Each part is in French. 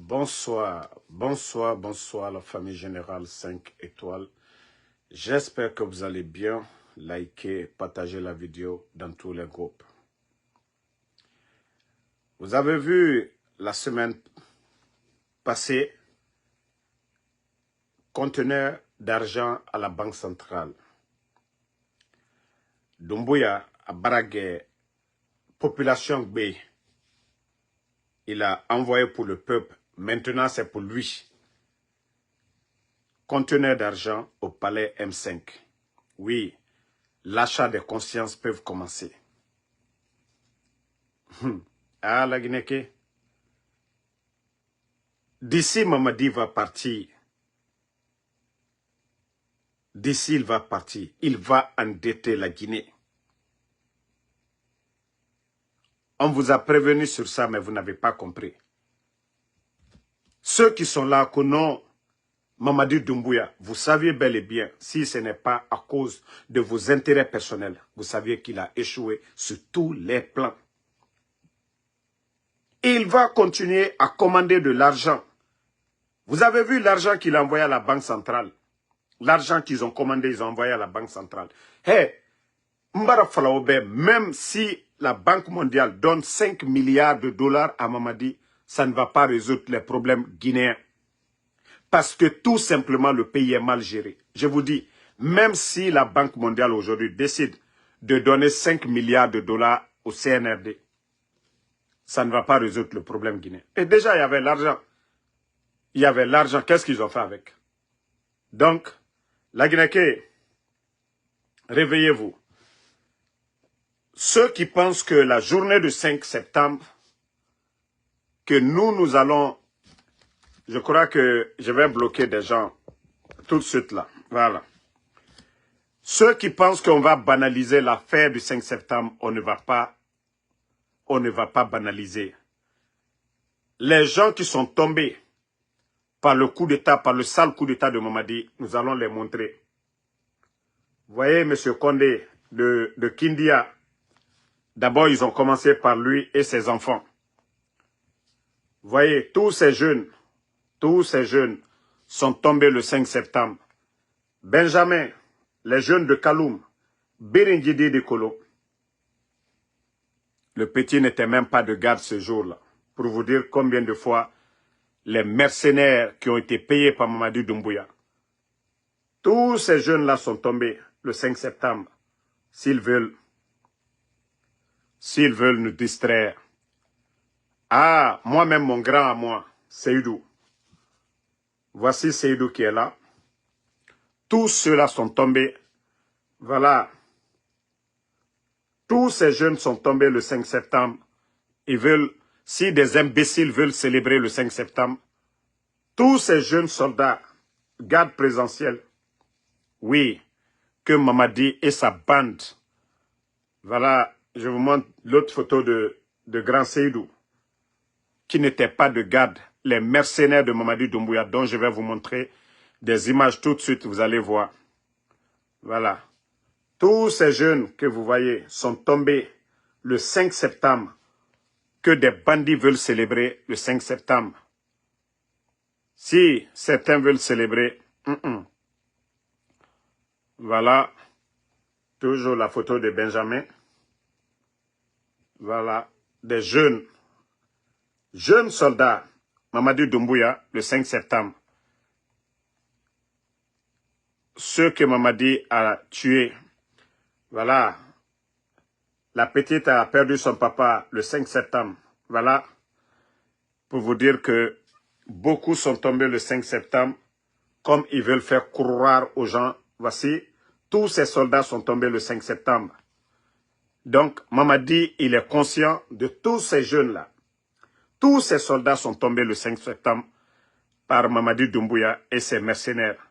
Bonsoir, bonsoir, bonsoir la famille générale 5 étoiles. J'espère que vous allez bien. Likez, partagez la vidéo dans tous les groupes. Vous avez vu la semaine passée, conteneur d'argent à la Banque centrale. Doumbouya a baragué population B. Il a envoyé pour le peuple. Maintenant, c'est pour lui. Conteneur d'argent au palais M5. Oui, l'achat des consciences peuvent commencer. Ah, la Guinée. D'ici, Mamadi va partir. D'ici, il va partir. Il va endetter la Guinée. On vous a prévenu sur ça, mais vous n'avez pas compris. Ceux qui sont là, que non, Mamadi Doumbouya, vous saviez bel et bien, si ce n'est pas à cause de vos intérêts personnels, vous saviez qu'il a échoué sur tous les plans. Il va continuer à commander de l'argent. Vous avez vu l'argent qu'il a envoyé à la Banque centrale. L'argent qu'ils ont commandé, ils ont envoyé à la Banque centrale. Hey, Mbara Falaobe, même si la Banque mondiale donne 5 milliards de dollars à Mamadi, ça ne va pas résoudre les problèmes guinéens. Parce que tout simplement, le pays est mal géré. Je vous dis, même si la Banque mondiale aujourd'hui décide de donner 5 milliards de dollars au CNRD, ça ne va pas résoudre le problème guinéen. Et déjà, il y avait l'argent. Il y avait l'argent. Qu'est-ce qu'ils ont fait avec? Donc, la Guinée, réveillez-vous. Ceux qui pensent que la journée du 5 septembre, que nous allons... Je crois que je vais bloquer des gens tout de suite là. Voilà. Ceux qui pensent qu'on va banaliser l'affaire du 5 septembre, on ne va pas banaliser. Les gens qui sont tombés par le coup d'État, par le sale coup d'État de Mamadi, nous allons les montrer. Vous voyez, M. Condé de Kindia, d'abord ils ont commencé par lui et ses enfants. Vous voyez, tous ces jeunes sont tombés le 5 septembre. Benjamin, les jeunes de Kaloum, Biringidi de Kolo. Le petit n'était même pas de garde ce jour-là. Pour vous dire combien de fois les mercenaires qui ont été payés par Mamadi Doumbouya. Tous ces jeunes-là sont tombés le 5 septembre. S'ils veulent nous distraire. Ah, moi-même, mon grand à moi, Seydou. Voici Seydou qui est là. Tous ceux-là sont tombés. Voilà. Tous ces jeunes sont tombés le 5 septembre. Ils veulent, si des imbéciles veulent célébrer le 5 septembre, tous ces jeunes soldats, garde présentielle, oui, que Mamadi et sa bande, voilà, je vous montre l'autre photo de Grand Seydou, qui n'était pas de garde, les mercenaires de Mamadi Doumbouya, dont je vais vous montrer des images tout de suite, vous allez voir. Voilà. Tous ces jeunes que vous voyez sont tombés le 5 septembre, que des bandits veulent célébrer le 5 septembre. Si certains veulent célébrer, voilà, toujours la photo de Benjamin. Voilà, des jeunes soldats, Mamadi Doumbouya, le 5 septembre. Ceux que Mamadi a tués, voilà, la petite a perdu son papa le 5 septembre. Voilà, pour vous dire que beaucoup sont tombés le 5 septembre, comme ils veulent faire croire aux gens. Voici, tous ces soldats sont tombés le 5 septembre. Donc, Mamadi, il est conscient de tous ces jeunes-là. Tous ces soldats sont tombés le 5 septembre par Mamadi Doumbouya et ses mercenaires.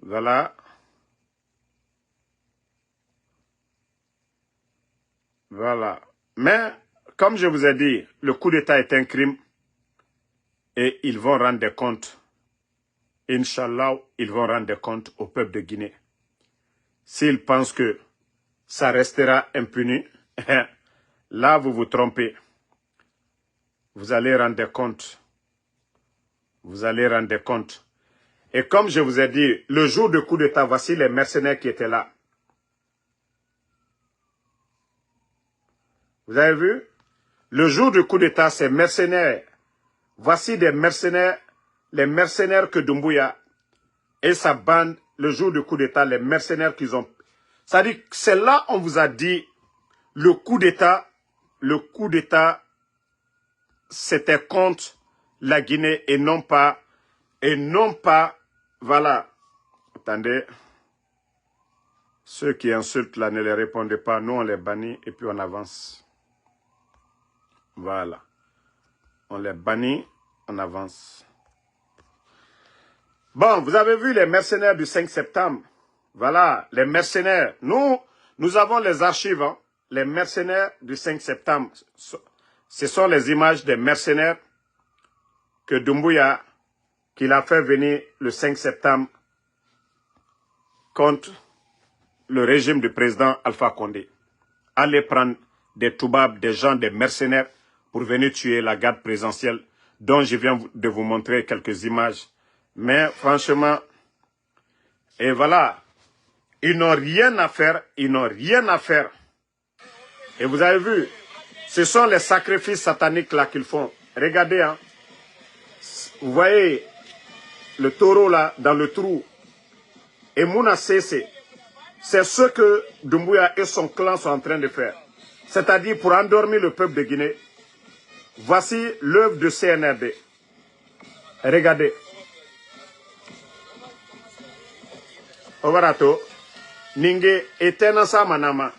Voilà. Voilà. Mais, comme je vous ai dit, le coup d'État est un crime et ils vont rendre des comptes. Inch'Allah, ils vont rendre des comptes au peuple de Guinée. S'ils pensent que ça restera impuni, là vous vous trompez. Vous allez rendre des comptes Vous allez rendre compte. Et comme je vous ai dit, le jour du coup d'État, voici les mercenaires qui étaient là. Vous avez vu? Le jour du coup d'État, ces mercenaires. Voici des mercenaires, les mercenaires que Doumbouya et sa bande, le jour du coup d'État, les mercenaires qu'ils ont. C'est-à-dire que c'est là on vous a dit, le coup d'État, c'était contre la Guinée et non pas, voilà. Attendez, ceux qui insultent là, ne les répondez pas, nous on les bannit et puis on avance. Voilà. On les bannit, on avance. Bon, vous avez vu les mercenaires du 5 septembre. Voilà, les mercenaires. Nous avons les archives, hein. Les mercenaires du 5 septembre. Ce sont les images des mercenaires que Doumbouya, qu'il a fait venir le 5 septembre contre le régime du président Alpha Condé. Allez prendre des toubabs, des gens, des mercenaires pour venir tuer la garde présidentielle dont je viens de vous montrer quelques images. Mais franchement, et voilà, ils n'ont rien à faire, ils n'ont rien à faire. Et vous avez vu, ce sont les sacrifices sataniques là qu'ils font. Regardez, hein. Vous voyez le taureau là dans le trou. Et Mouna Sese, c'est ce que Doumbouya et son clan sont en train de faire. C'est-à-dire pour endormir le peuple de Guinée. Voici l'œuvre de CNRD. Regardez. Ovarato, Ninge Etenasa Manama.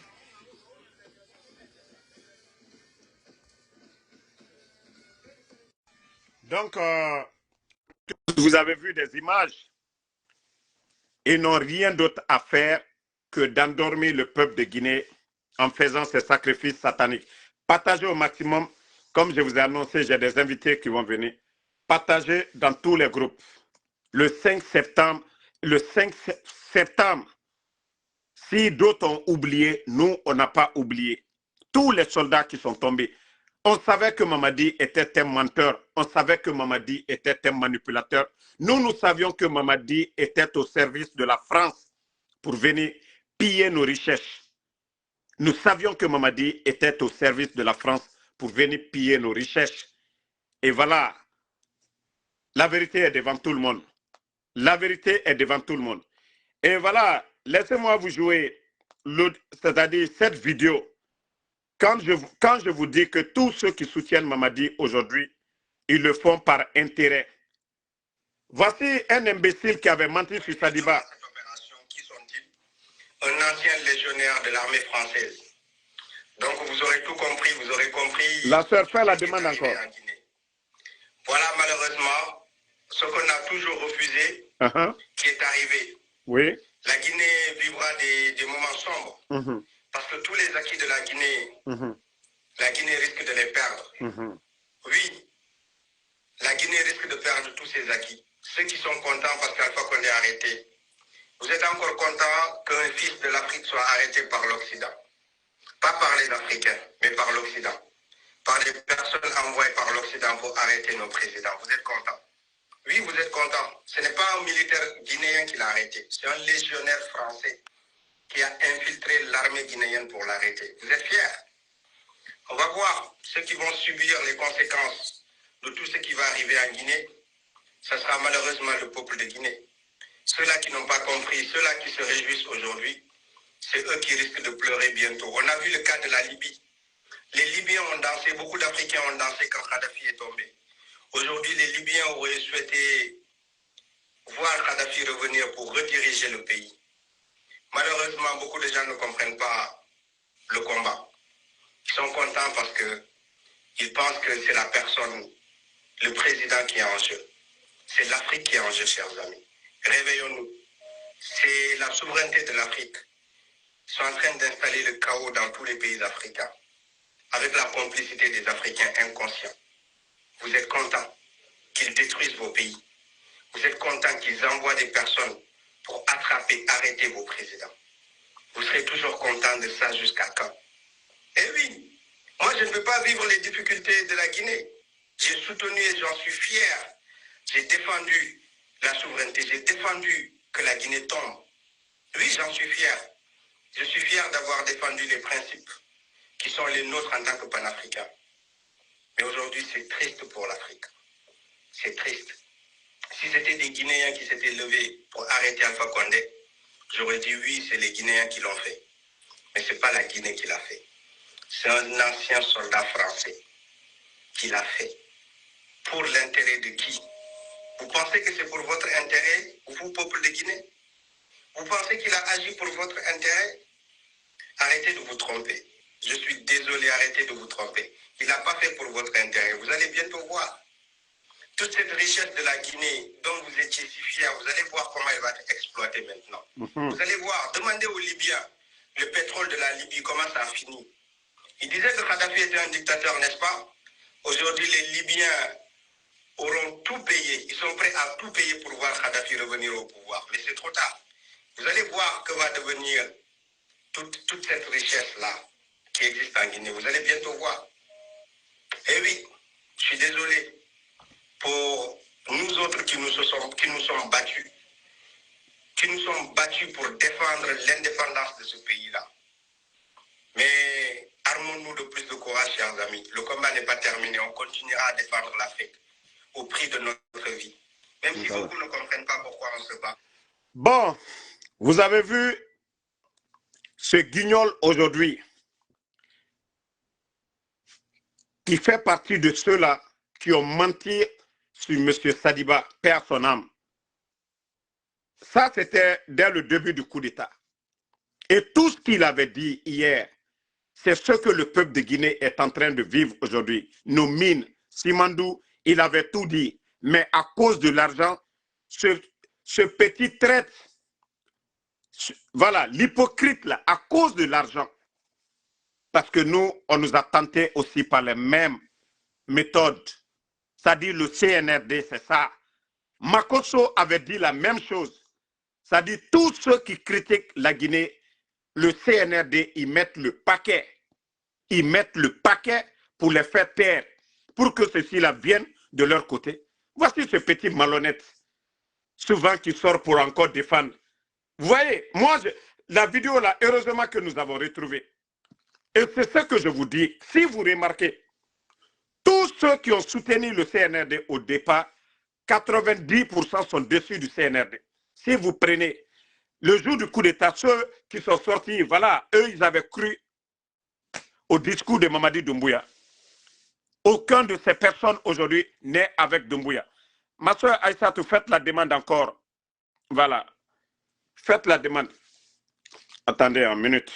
Donc, vous avez vu des images. Ils n'ont rien d'autre à faire que d'endormir le peuple de Guinée en faisant ces sacrifices sataniques. Partagez au maximum. Comme je vous ai annoncé, j'ai des invités qui vont venir. Partagez dans tous les groupes. Le 5 septembre, si d'autres ont oublié, nous, on n'a pas oublié. Tous les soldats qui sont tombés. On savait que Mamadi était un menteur. On savait que Mamadi était un manipulateur. Nous savions que Mamadi était au service de la France pour venir piller nos richesses. Nous savions que Mamadi était au service de la France pour venir piller nos richesses. Et voilà, la vérité est devant tout le monde. La vérité est devant tout le monde. Et voilà, laissez-moi vous jouer, c'est-à-dire cette vidéo. Quand je vous dis que tous ceux qui soutiennent Mamadi aujourd'hui, ils le font par intérêt. Voici un imbécile qui avait menti sur Sadiba. Un ancien légionnaire de l'armée française. Donc vous aurez tout compris, vous aurez compris. La sœur fait la demande encore. Voilà malheureusement ce qu'on a toujours refusé qui est arrivé. Oui. La Guinée vivra des moments sombres parce que tous les acquis de la Guinée, la Guinée risque de les perdre. Oui, la Guinée risque de perdre tous ses acquis. Ceux qui sont contents parce qu'Alpha Condé est arrêté, vous êtes encore contents qu'un fils de l'Afrique soit arrêté par l'Occident. Pas par les Africains, mais par l'Occident. Par des personnes envoyées par l'Occident pour arrêter nos présidents. Vous êtes contents? Oui, vous êtes contents. Ce n'est pas un militaire guinéen qui l'a arrêté. C'est un légionnaire français qui a infiltré l'armée guinéenne pour l'arrêter. Vous êtes fiers? On va voir ceux qui vont subir les conséquences de tout ce qui va arriver en Guinée. Ce sera malheureusement le peuple de Guinée. Ceux-là qui n'ont pas compris, ceux-là qui se réjouissent aujourd'hui, c'est eux qui risquent de pleurer bientôt. On a vu le cas de la Libye. Les Libyens ont dansé, beaucoup d'Africains ont dansé quand Kadhafi est tombé. Aujourd'hui, les Libyens auraient souhaité voir Kadhafi revenir pour rediriger le pays. Malheureusement, beaucoup de gens ne comprennent pas le combat. Ils sont contents parce qu'ils pensent que c'est la personne, le président qui est en jeu. C'est l'Afrique qui est en jeu, chers amis. Réveillons-nous. C'est la souveraineté de l'Afrique. Ils sont en train d'installer le chaos dans tous les pays africains, avec la complicité des Africains inconscients. Vous êtes contents qu'ils détruisent vos pays. Vous êtes contents qu'ils envoient des personnes pour attraper, arrêter vos présidents. Vous serez toujours contents de ça jusqu'à quand? Eh oui, moi je ne veux pas vivre les difficultés de la Guinée. J'ai soutenu et j'en suis fier J'ai défendu la souveraineté, j'ai défendu que la Guinée tombe. Oui, j'en suis fier. Je suis fier d'avoir défendu les principes qui sont les nôtres en tant que panafricains. Mais aujourd'hui, c'est triste pour l'Afrique. C'est triste. Si c'était des Guinéens qui s'étaient levés pour arrêter Alpha Condé, j'aurais dit oui, c'est les Guinéens qui l'ont fait. Mais ce n'est pas la Guinée qui l'a fait. C'est un ancien soldat français qui l'a fait. Pour l'intérêt de qui? Vous pensez que c'est pour votre intérêt, vous, peuple de Guinée? Vous pensez qu'il a agi pour votre intérêt? Arrêtez de vous tromper. Je suis désolé, arrêtez de vous tromper. Il n'a pas fait pour votre intérêt. Vous allez bientôt voir. Toute cette richesse de la Guinée dont vous étiez si fiers, vous allez voir comment elle va être exploitée maintenant. Vous allez voir, demandez aux Libyens le pétrole de la Libye, comment ça a fini. Ils disaient que Kadhafi était un dictateur, n'est-ce pas? Aujourd'hui, les Libyens auront tout payé. Ils sont prêts à tout payer pour voir Kadhafi revenir au pouvoir. Mais c'est trop tard. Vous allez voir que va devenir toute cette richesse-là qui existe en Guinée. Vous allez bientôt voir. Et oui, je suis désolé pour nous autres qui nous sommes battus. Qui nous sommes battus pour défendre l'indépendance de ce pays-là. Mais armons-nous de plus de courage, chers amis. Le combat n'est pas terminé. On continuera à défendre l'Afrique au prix de notre vie. Même si beaucoup ne comprennent pas pourquoi on se bat. Bon, vous avez vu ce guignol aujourd'hui qui fait partie de ceux-là qui ont menti sur M. Sadiba, père son âme. Ça, c'était dès le début du coup d'État. Et tout ce qu'il avait dit hier, c'est ce que le peuple de Guinée est en train de vivre aujourd'hui. Nos mines, Simandou, il avait tout dit. Mais à cause de l'argent, ce petit traître, voilà, l'hypocrite là, à cause de l'argent. Parce que nous, on nous a tenté aussi par les mêmes méthodes. C'est-à-dire le CNRD, c'est ça. Makosso avait dit la même chose. C'est-à-dire tous ceux qui critiquent la Guinée, le CNRD, ils mettent le paquet. Ils mettent le paquet pour les faire taire, pour que ceux-ci-là viennent de leur côté. Voici ce petit malhonnête, souvent qui sort pour encore défendre. Vous voyez, moi, la vidéo là, heureusement que nous avons retrouvé. Et c'est ce que je vous dis. Si vous remarquez, tous ceux qui ont soutenu le CNRD au départ, 90% sont dessus du CNRD. Si vous prenez le jour du coup d'État, ceux qui sont sortis, voilà, eux, ils avaient cru au discours de Mamadi Doumbouya. Aucun de ces personnes aujourd'hui n'est avec Doumbouya. Ma soeur Aïssatou, faites la demande encore. Voilà. Faites la demande. Attendez une minute.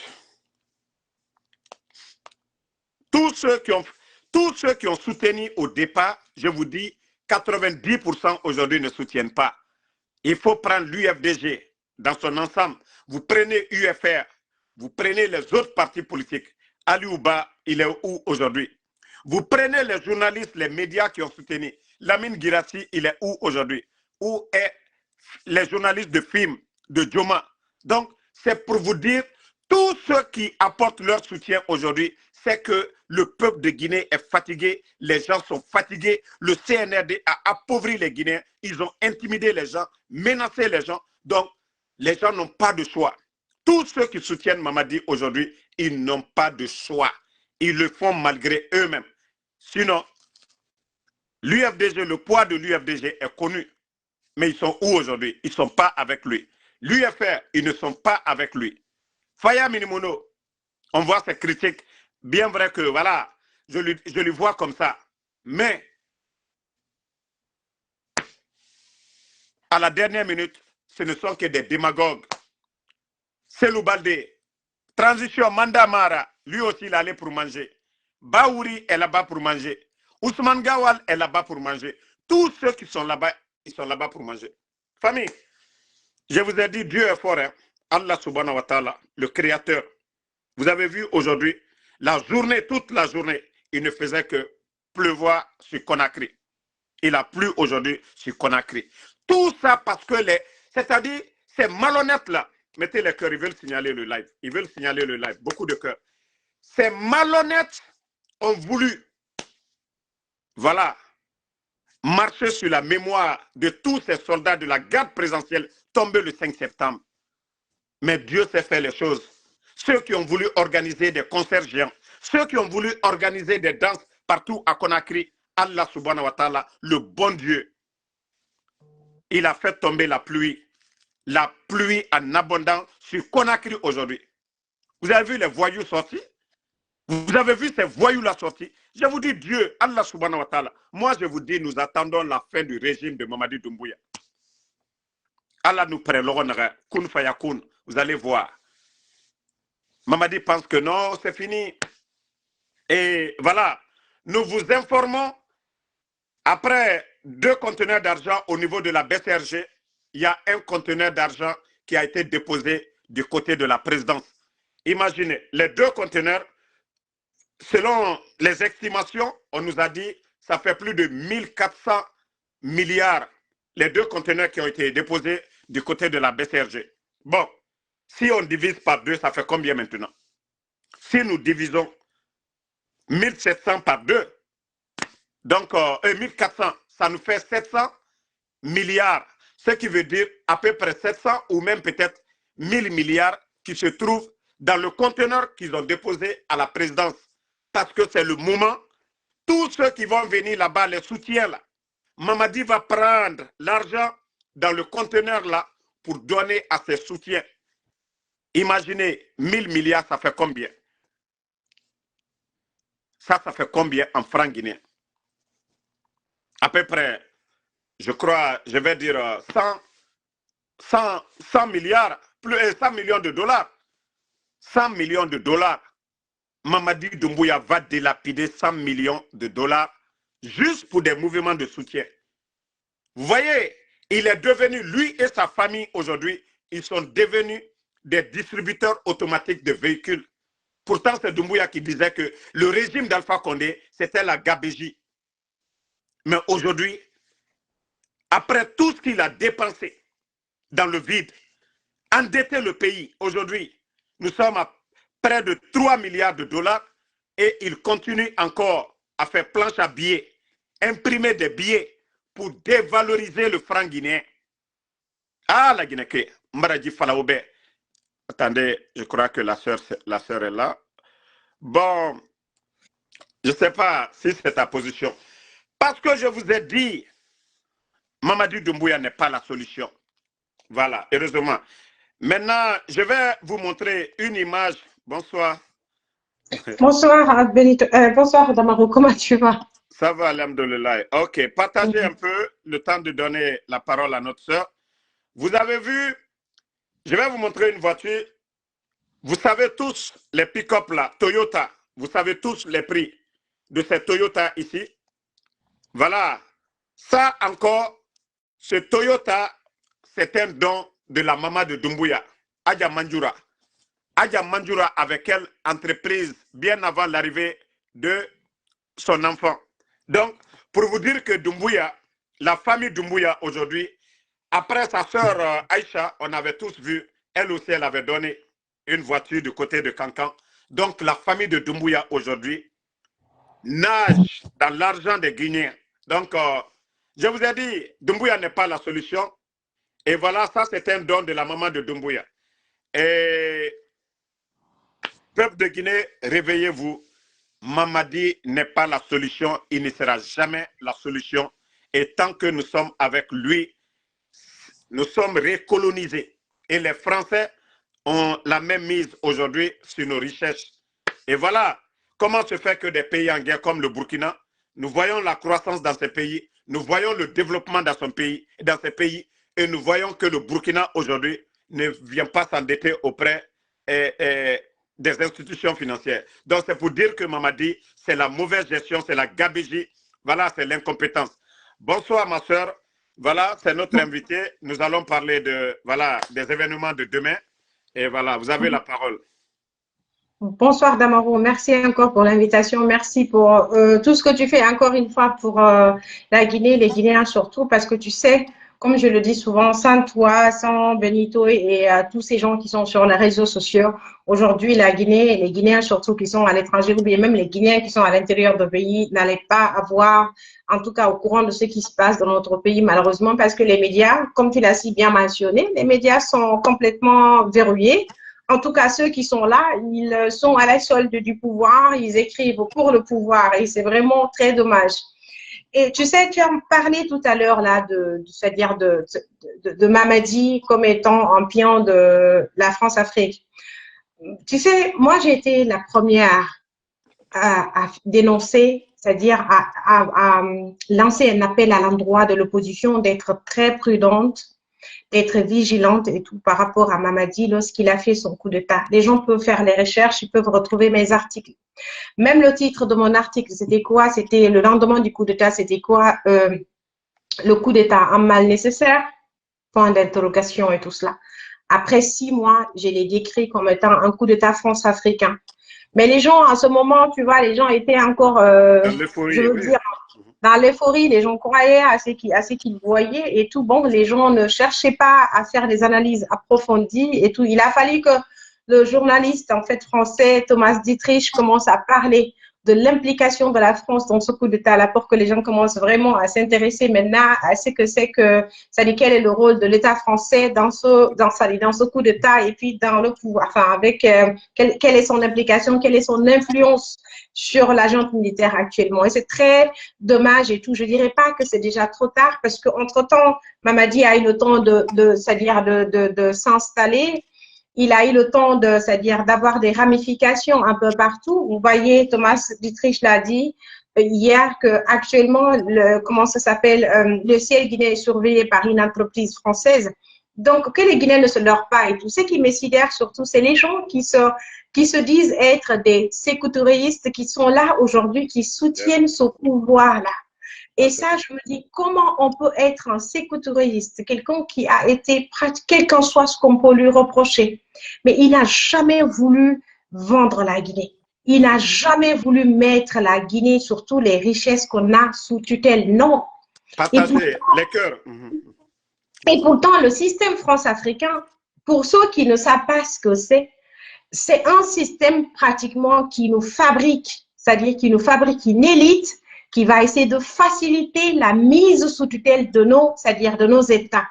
Tous ceux qui ont soutenu au départ, je vous dis, 90% aujourd'hui ne soutiennent pas. Il faut prendre l'UFDG dans son ensemble. Vous prenez UFR, vous prenez les autres partis politiques. Ali Ouba, il est où aujourd'hui? Vous prenez les journalistes, les médias qui ont soutenu. Lamine Girassi, il est où aujourd'hui? Où est les journalistes de films, de Joma? Donc, c'est pour vous dire, tous ceux qui apportent leur soutien aujourd'hui, c'est que le peuple de Guinée est fatigué, les gens sont fatigués, le CNRD a appauvri les Guinéens, ils ont intimidé les gens, menacé les gens, donc les gens n'ont pas de choix. Tous ceux qui soutiennent Mamadi aujourd'hui, ils n'ont pas de choix. Ils le font malgré eux-mêmes. Sinon, l'UFDG, le poids de l'UFDG est connu. Mais ils sont où aujourd'hui? Ils ne sont pas avec lui. L'UFR, ils ne sont pas avec lui. Faya Minimono, on voit ses critiques. Bien vrai que, voilà, je lui vois comme ça. Mais, à la dernière minute, ce ne sont que des démagogues. Selou Baldé, transition, Manda Mara, lui aussi, il allait pour manger. Baouri est là-bas pour manger. Ousmane Gawal est là-bas pour manger. Tous ceux qui sont là-bas, ils sont là-bas pour manger. Famille, je vous ai dit, Dieu est fort. Hein? Allah subhanahu wa ta'ala, le créateur. Vous avez vu aujourd'hui, la journée, toute la journée, il ne faisait que pleuvoir sur Conakry. Il a plu aujourd'hui sur Conakry. Tout ça parce que c'est-à-dire, ces malhonnêtes-là, mettez les cœurs, ils veulent signaler le live. Ils veulent signaler le live, beaucoup de cœurs. Ces malhonnêtes ont voulu, voilà, marcher sur la mémoire de tous ces soldats de la garde présidentielle tombés le 5 septembre. Mais Dieu sait faire les choses. Ceux qui ont voulu organiser des concerts géants, ceux qui ont voulu organiser des danses partout à Conakry, Allah subhanahu wa ta'ala, le bon Dieu, il a fait tomber la pluie en abondance sur Conakry aujourd'hui. Vous avez vu les voyous sortis? Vous avez vu ces voyous-là sortis? Je vous dis Dieu, Allah subhanahu wa ta'ala. Moi, je vous dis, nous attendons la fin du régime de Mamadi Doumbouya. Allah nous prélèvera, kun fayakun, vous allez voir. Mamadi pense que non, c'est fini. Et voilà, nous vous informons, après 2 conteneurs d'argent au niveau de la BCRG, il y a un conteneur d'argent qui a été déposé du côté de la présidence. Imaginez, les 2 conteneurs, selon les estimations, on nous a dit, ça fait plus de 1400 milliards, les 2 conteneurs qui ont été déposés du côté de la BCRG. Bon, si on divise par 2, ça fait combien maintenant? Si nous divisons 1700 par 2, donc 1400, ça nous fait 700 milliards, ce qui veut dire à peu près 700 ou même peut-être 1000 milliards qui se trouvent dans le conteneur qu'ils ont déposé à la présidence. Parce que c'est le moment, tous ceux qui vont venir là-bas, les soutiens là, Mamadi va prendre l'argent dans le conteneur là pour donner à ses soutiens. Imaginez, 1000 milliards, ça fait combien? Ça fait combien en francs guinéens? À peu près, je crois, je vais dire 100 milliards, plus 100 millions de dollars. 100 millions de dollars. Mamadi Doumbouya va dilapider 100 millions de dollars juste pour des mouvements de soutien. Vous voyez, il est devenu, lui et sa famille aujourd'hui, ils sont devenus des distributeurs automatiques de véhicules. Pourtant, c'est Doumbouya qui disait que le régime d'Alpha Condé, c'était la gabégie. Mais aujourd'hui, après tout ce qu'il a dépensé dans le vide, endetté le pays, aujourd'hui, nous sommes à près de 3 milliards de dollars et il continue encore à faire planche à billets, imprimer des billets pour dévaloriser le franc guinéen. Ah, la Guinée, Mbaradji Falaoube. Attendez, je crois que la sœur est là. Bon, je ne sais pas si c'est ta position. Parce que je vous ai dit, Mamadi Doumbouya n'est pas la solution. Voilà, heureusement. Maintenant, je vais vous montrer une image. Bonsoir. Bonsoir, Benito. Bonsoir, Damaro. Comment tu vas? Ça va, alhamdoulilah. Ok, partagez un peu le temps de donner la parole à notre sœur. Vous avez vu, je vais vous montrer une voiture. Vous savez tous les pick-up là, Toyota. Vous savez tous les prix de ces Toyota ici. Voilà. Ça encore, ce Toyota, c'est un don de la maman de Doumbouya, Adja Mandjoura. Adja Mandjoura avec elle, entreprise bien avant l'arrivée de son enfant. Donc, pour vous dire que Doumbouya, la famille Doumbouya aujourd'hui, après sa sœur Aïcha, on avait tous vu, elle aussi, elle avait donné une voiture du côté de Cancan. Donc, la famille de Doumbouya aujourd'hui nage dans l'argent des Guinéens. Donc, je vous ai dit, Doumbouya n'est pas la solution. Et voilà, ça c'est un don de la maman de Doumbouya. Et peuple de Guinée, réveillez-vous. Mamadi n'est pas la solution, il ne sera jamais la solution. Et tant que nous sommes avec lui, nous sommes récolonisés. Et les Français ont la même mise aujourd'hui sur nos richesses. Et voilà comment se fait que des pays en guerre comme le Burkina, nous voyons la croissance dans ces pays, nous voyons le développement dans ces pays, et nous voyons que le Burkina aujourd'hui ne vient pas s'endetter auprès des institutions financières. Donc c'est pour dire que Mamadi, c'est la mauvaise gestion, c'est la gabégie, voilà, c'est l'incompétence. Bonsoir ma soeur, voilà, c'est notre invité. Nous allons parler des événements de demain. Et voilà, vous avez la parole. Bonsoir Damaro, merci encore pour l'invitation, merci pour tout ce que tu fais encore une fois pour la Guinée, les Guinéens surtout, parce que tu sais, comme je le dis souvent, sans toi, sans Benito et tous ces gens qui sont sur les réseaux sociaux, aujourd'hui, la Guinée, les Guinéens surtout qui sont à l'étranger, ou bien même les Guinéens qui sont à l'intérieur du pays, n'allaient pas avoir, en tout cas, au courant de ce qui se passe dans notre pays, malheureusement, parce que les médias, comme tu l'as si bien mentionné, les médias sont complètement verrouillés. En tout cas, ceux qui sont là, ils sont à la solde du pouvoir, ils écrivent pour le pouvoir et c'est vraiment très dommage. Et tu sais, tu as parlé tout à l'heure là c'est-à-dire de Mamadi comme étant un pion de la France-Afrique. Tu sais, moi j'ai été la première à dénoncer, c'est-à-dire à lancer un appel à l'endroit de l'opposition d'être très prudente, d'être vigilante et tout par rapport à Mamadi lorsqu'il a fait son coup d'État. Les gens peuvent faire les recherches, ils peuvent retrouver mes articles. Même le titre de mon article, c'était quoi? C'était le lendemain du coup d'État, c'était quoi? Le coup d'État, un mal nécessaire? Point d'interrogation et tout cela. Après 6 mois, je l'ai décrit comme étant un coup d'État france-africain. Mais les gens, à ce moment, tu vois, les gens étaient encore, je veux dire, dans l'euphorie, les gens croyaient à ce qu'ils voyaient et tout. Bon, les gens ne cherchaient pas à faire des analyses approfondies et tout. Il a fallu que le journaliste, en fait, français, Thomas Dietrich, commence à parler de l'implication de la France dans ce coup d'État-là pour que les gens commencent vraiment à s'intéresser maintenant à ce que c'est que, ça dit quel est le rôle de l'État français dans ce coup d'État et puis dans le pouvoir, enfin, avec quelle est son implication, quelle est son influence sur l'agent militaire actuellement. Et c'est très dommage et tout. Je dirais pas que c'est déjà trop tard parce qu'entre-temps, Mamadi a eu le temps c'est-à-dire de s'installer. Il a eu le temps c'est-à-dire d'avoir des ramifications un peu partout. Vous voyez, Thomas Dietrich l'a dit hier que actuellement, comment ça s'appelle, le ciel guinéen est surveillé par une entreprise française. Donc, que les Guinéens ne se leurrent pas et tout. Ce qui me sidère surtout, c'est les gens qui se disent être des sécoutoristes qui sont là aujourd'hui, qui soutiennent ce pouvoir-là. Et ça, je me dis, comment on peut être un sécoutouriste, quelqu'un qui a été, quel qu'en soit ce qu'on peut lui reprocher, mais il n'a jamais voulu vendre la Guinée. Il n'a jamais voulu mettre la Guinée sur toutes les richesses qu'on a sous tutelle. Non. Partager les cœurs. Et pourtant, le système France-africain, pour ceux qui ne savent pas ce que c'est un système pratiquement qui nous fabrique, c'est-à-dire qui nous fabrique une élite qui va essayer de faciliter la mise sous tutelle de c'est-à-dire de nos États.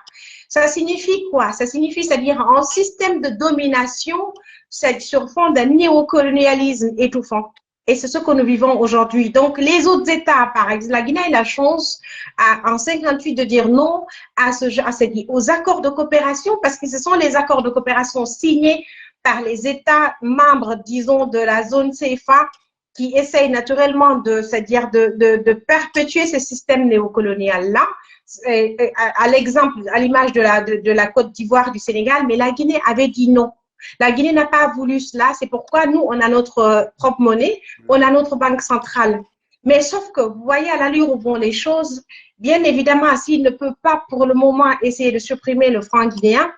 Ça signifie quoi? Ça signifie, c'est-à-dire un système de domination sur fond d'un néocolonialisme étouffant. Et c'est ce que nous vivons aujourd'hui. Donc, les autres États, par exemple, la Guinée a la chance, en 58, de dire non aux accords de coopération, parce que ce sont les accords de coopération signés par les États membres, disons, de la zone CFA, qui essayent naturellement c'est-à-dire de perpétuer ce système néocolonial-là, à l'exemple, à l'image de la Côte d'Ivoire, du Sénégal, mais la Guinée avait dit non. La Guinée n'a pas voulu cela, c'est pourquoi nous, on a notre propre monnaie, on a notre banque centrale. Mais sauf que, vous voyez, à l'allure où vont les choses, bien évidemment, s'ils ne peuvent pas pour le moment essayer de supprimer le franc guinéen,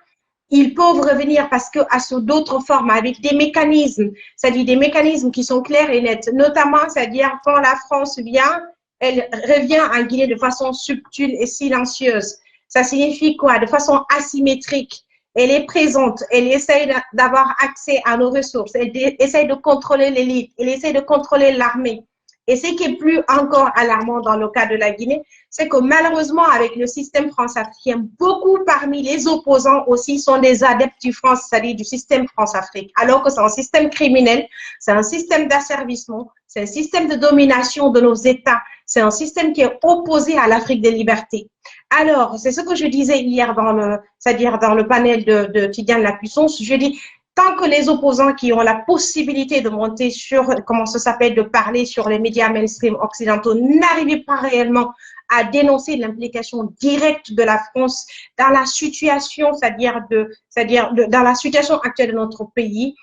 ils peuvent revenir parce que sous d'autres formes, avec des mécanismes, c'est-à-dire des mécanismes qui sont clairs et nets, notamment, c'est-à-dire quand la France vient, elle revient en Guinée de façon subtile et silencieuse. Ça signifie quoi? De façon asymétrique. Elle est présente, elle essaye d'avoir accès à nos ressources, elle essaye de contrôler l'élite, elle essaye de contrôler l'armée. Et ce qui est plus encore alarmant dans le cas de la Guinée, c'est que malheureusement, avec le système France-africain, beaucoup parmi les opposants aussi sont des adeptes du France, c'est-à-dire du système France-Afrique, alors que c'est un système criminel, c'est un système d'asservissement, c'est un système de domination de nos États, c'est un système qui est opposé à l'Afrique des libertés. Alors, c'est ce que je disais hier c'est-à-dire dans le panel de Tidiane Lapuissance, je dis, tant que les opposants qui ont la possibilité de monter sur, comment ça s'appelle, de parler sur les médias mainstream occidentaux, n'arrivent pas réellement à dénoncer l'implication directe de la France dans la situation, c'est-à-dire dans la situation actuelle de notre pays,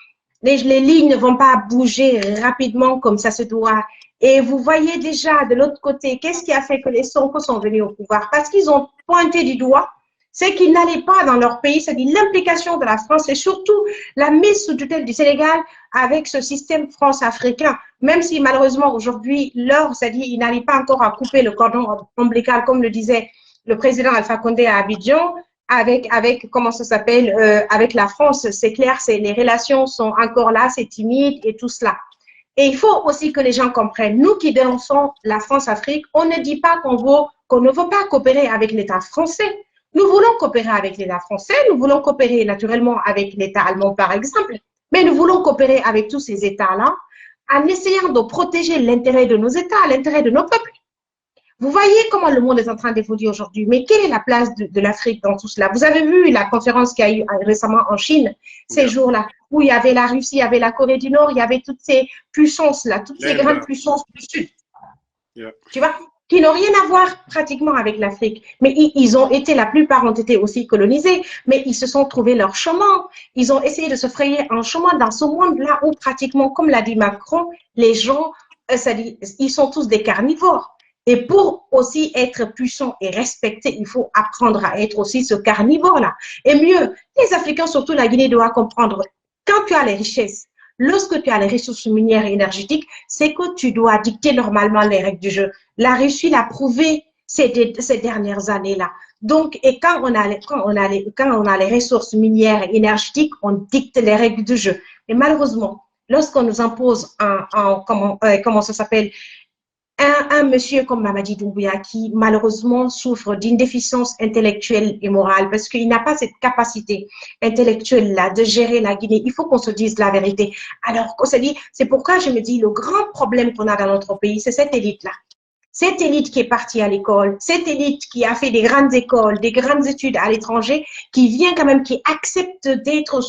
les lignes ne vont pas bouger rapidement comme ça se doit. Et vous voyez déjà de l'autre côté, qu'est-ce qui a fait que les Sonko sont venus au pouvoir? Parce qu'ils ont pointé du doigt c'est qu'ils n'allaient pas dans leur pays, c'est-à-dire l'implication de la France et surtout la mise sous tutelle du Sénégal avec ce système France-africain. Même si malheureusement aujourd'hui, c'est-à-dire ils n'arrivent pas encore à couper le cordon ombilical, comme le disait le président Alpha Condé à Abidjan, avec comment ça s'appelle, avec la France, c'est clair, les relations sont encore là, c'est timide et tout cela. Et il faut aussi que les gens comprennent, nous qui dénonçons la France-Afrique, on ne dit pas qu'on ne veut pas coopérer avec l'État français. Nous voulons coopérer avec l'État français, nous voulons coopérer naturellement avec l'État allemand, par exemple, mais nous voulons coopérer avec tous ces États-là en essayant de protéger l'intérêt de nos États, l'intérêt de nos peuples. Vous voyez comment le monde est en train d'évoluer aujourd'hui, mais quelle est la place de l'Afrique dans tout cela? Vous avez vu la conférence qu'il y a eu récemment en Chine, ces jours-là, où il y avait la Russie, il y avait la Corée du Nord, il y avait toutes ces puissances-là, toutes ces grandes puissances du Sud, tu vois, qui n'ont rien à voir pratiquement avec l'Afrique. Mais ils ont été, la plupart ont été aussi colonisés, mais ils se sont trouvés leur chemin. Ils ont essayé de se frayer un chemin dans ce monde-là où pratiquement, comme l'a dit Macron, les gens, ils sont tous des carnivores. Et pour aussi être puissant et respecté, il faut apprendre à être aussi ce carnivore-là. Et mieux, les Africains, surtout la Guinée, doivent comprendre, quand tu as les richesses, lorsque tu as les ressources minières et énergétiques, c'est que tu dois dicter normalement les règles du jeu. La Russie l'a prouvé ces dernières années-là. Donc, et quand on a les ressources minières et énergétiques, on dicte les règles du jeu. Et malheureusement, lorsqu'on nous impose comment ça s'appelle, un monsieur comme Mamadi Doumbouya qui malheureusement souffre d'une déficience intellectuelle et morale parce qu'il n'a pas cette capacité intellectuelle-là de gérer la Guinée. Il faut qu'on se dise la vérité. Alors, c'est pourquoi je me dis le grand problème qu'on a dans notre pays, c'est cette élite-là. Cette élite qui est partie à l'école, cette élite qui a fait des grandes écoles, des grandes études à l'étranger, qui vient quand même, qui accepte d'être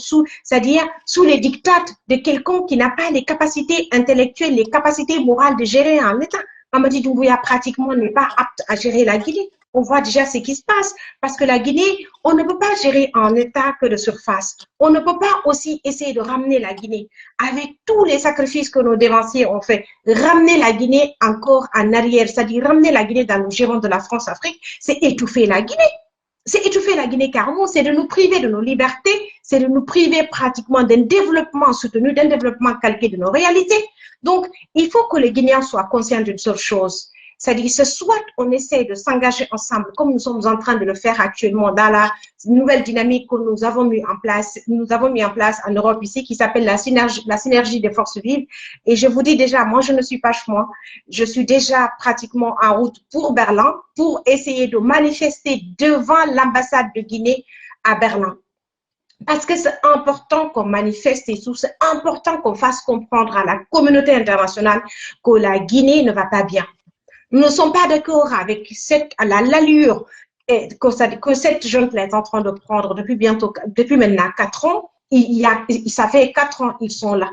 c'est-à-dire sous les dictats de quelqu'un qui n'a pas les capacités intellectuelles, les capacités morales de gérer un État. Mamadi Doumbouya pratiquement n'est pas apte à gérer la Guinée. On voit déjà ce qui se passe parce que la Guinée, on ne peut pas gérer un État que de surface. On ne peut pas aussi essayer de ramener la Guinée avec tous les sacrifices que nos dévanciers ont fait. Ramener la Guinée encore en arrière, c'est-à-dire ramener la Guinée dans le giron de la France-Afrique, c'est étouffer la Guinée. C'est étouffer la Guinée carrément, c'est de nous priver de nos libertés, c'est de nous priver pratiquement d'un développement soutenu, d'un développement calqué de nos réalités. Donc, il faut que les Guinéens soient conscients d'une seule chose. C'est-à-dire, soit on essaie de s'engager ensemble, comme nous sommes en train de le faire actuellement dans la nouvelle dynamique que nous avons mis en place en Europe ici, qui s'appelle la synergie des forces vives. Et je vous dis déjà, moi, je ne suis pas chemin. Je suis déjà pratiquement en route pour Berlin, pour essayer de manifester devant l'ambassade de Guinée à Berlin. Parce que c'est important qu'on manifeste et tout, c'est important qu'on fasse comprendre à la communauté internationale que la Guinée ne va pas bien. Nous ne sommes pas d'accord avec l'allure que cette junte est en train de prendre depuis maintenant 4 ans. Ça fait 4 ans qu'ils sont là.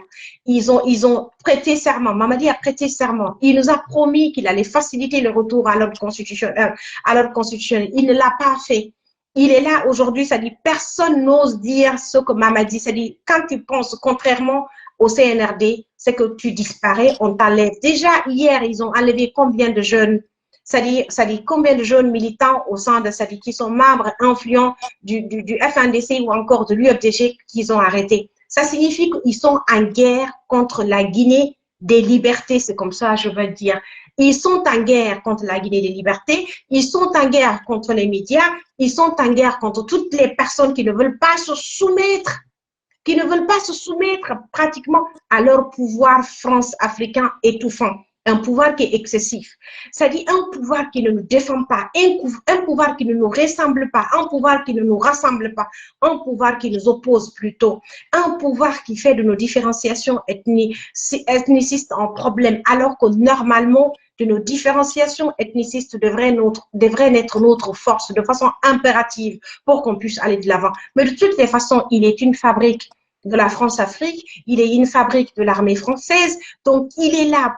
Ils ont prêté serment. Mamadi a prêté serment. Il nous a promis qu'il allait faciliter le retour à l'ordre constitutionnel. Il ne l'a pas fait. Il est là aujourd'hui, ça dit personne n'ose dire ce que Mamadi, ça dit quand tu penses contrairement au CNRD, c'est que tu disparais, on t'enlève. Déjà hier, ils ont enlevé combien de jeunes, ça dit combien de jeunes militants au sein de ça dit qui sont membres influents du FNDC ou encore de l'UFDG qu'ils ont arrêté. Ça signifie qu'ils sont en guerre contre la Guinée des libertés, c'est comme ça je veux dire. Ils sont en guerre contre la Guinée des libertés, ils sont en guerre contre les médias, ils sont en guerre contre toutes les personnes qui ne veulent pas se soumettre, pratiquement à leur pouvoir France-africain étouffant. Un pouvoir qui est excessif. C'est-à-dire un pouvoir qui ne nous défend pas, un pouvoir qui ne nous ressemble pas, un pouvoir qui ne nous rassemble pas, un pouvoir qui nous oppose plutôt, un pouvoir qui fait de nos différenciations ethnicistes un problème, alors que normalement, de nos différenciations ethnicistes devraient naître notre force de façon impérative pour qu'on puisse aller de l'avant. Mais de toutes les façons, il est une fabrique de la France-Afrique, il est une fabrique de l'armée française, donc il est là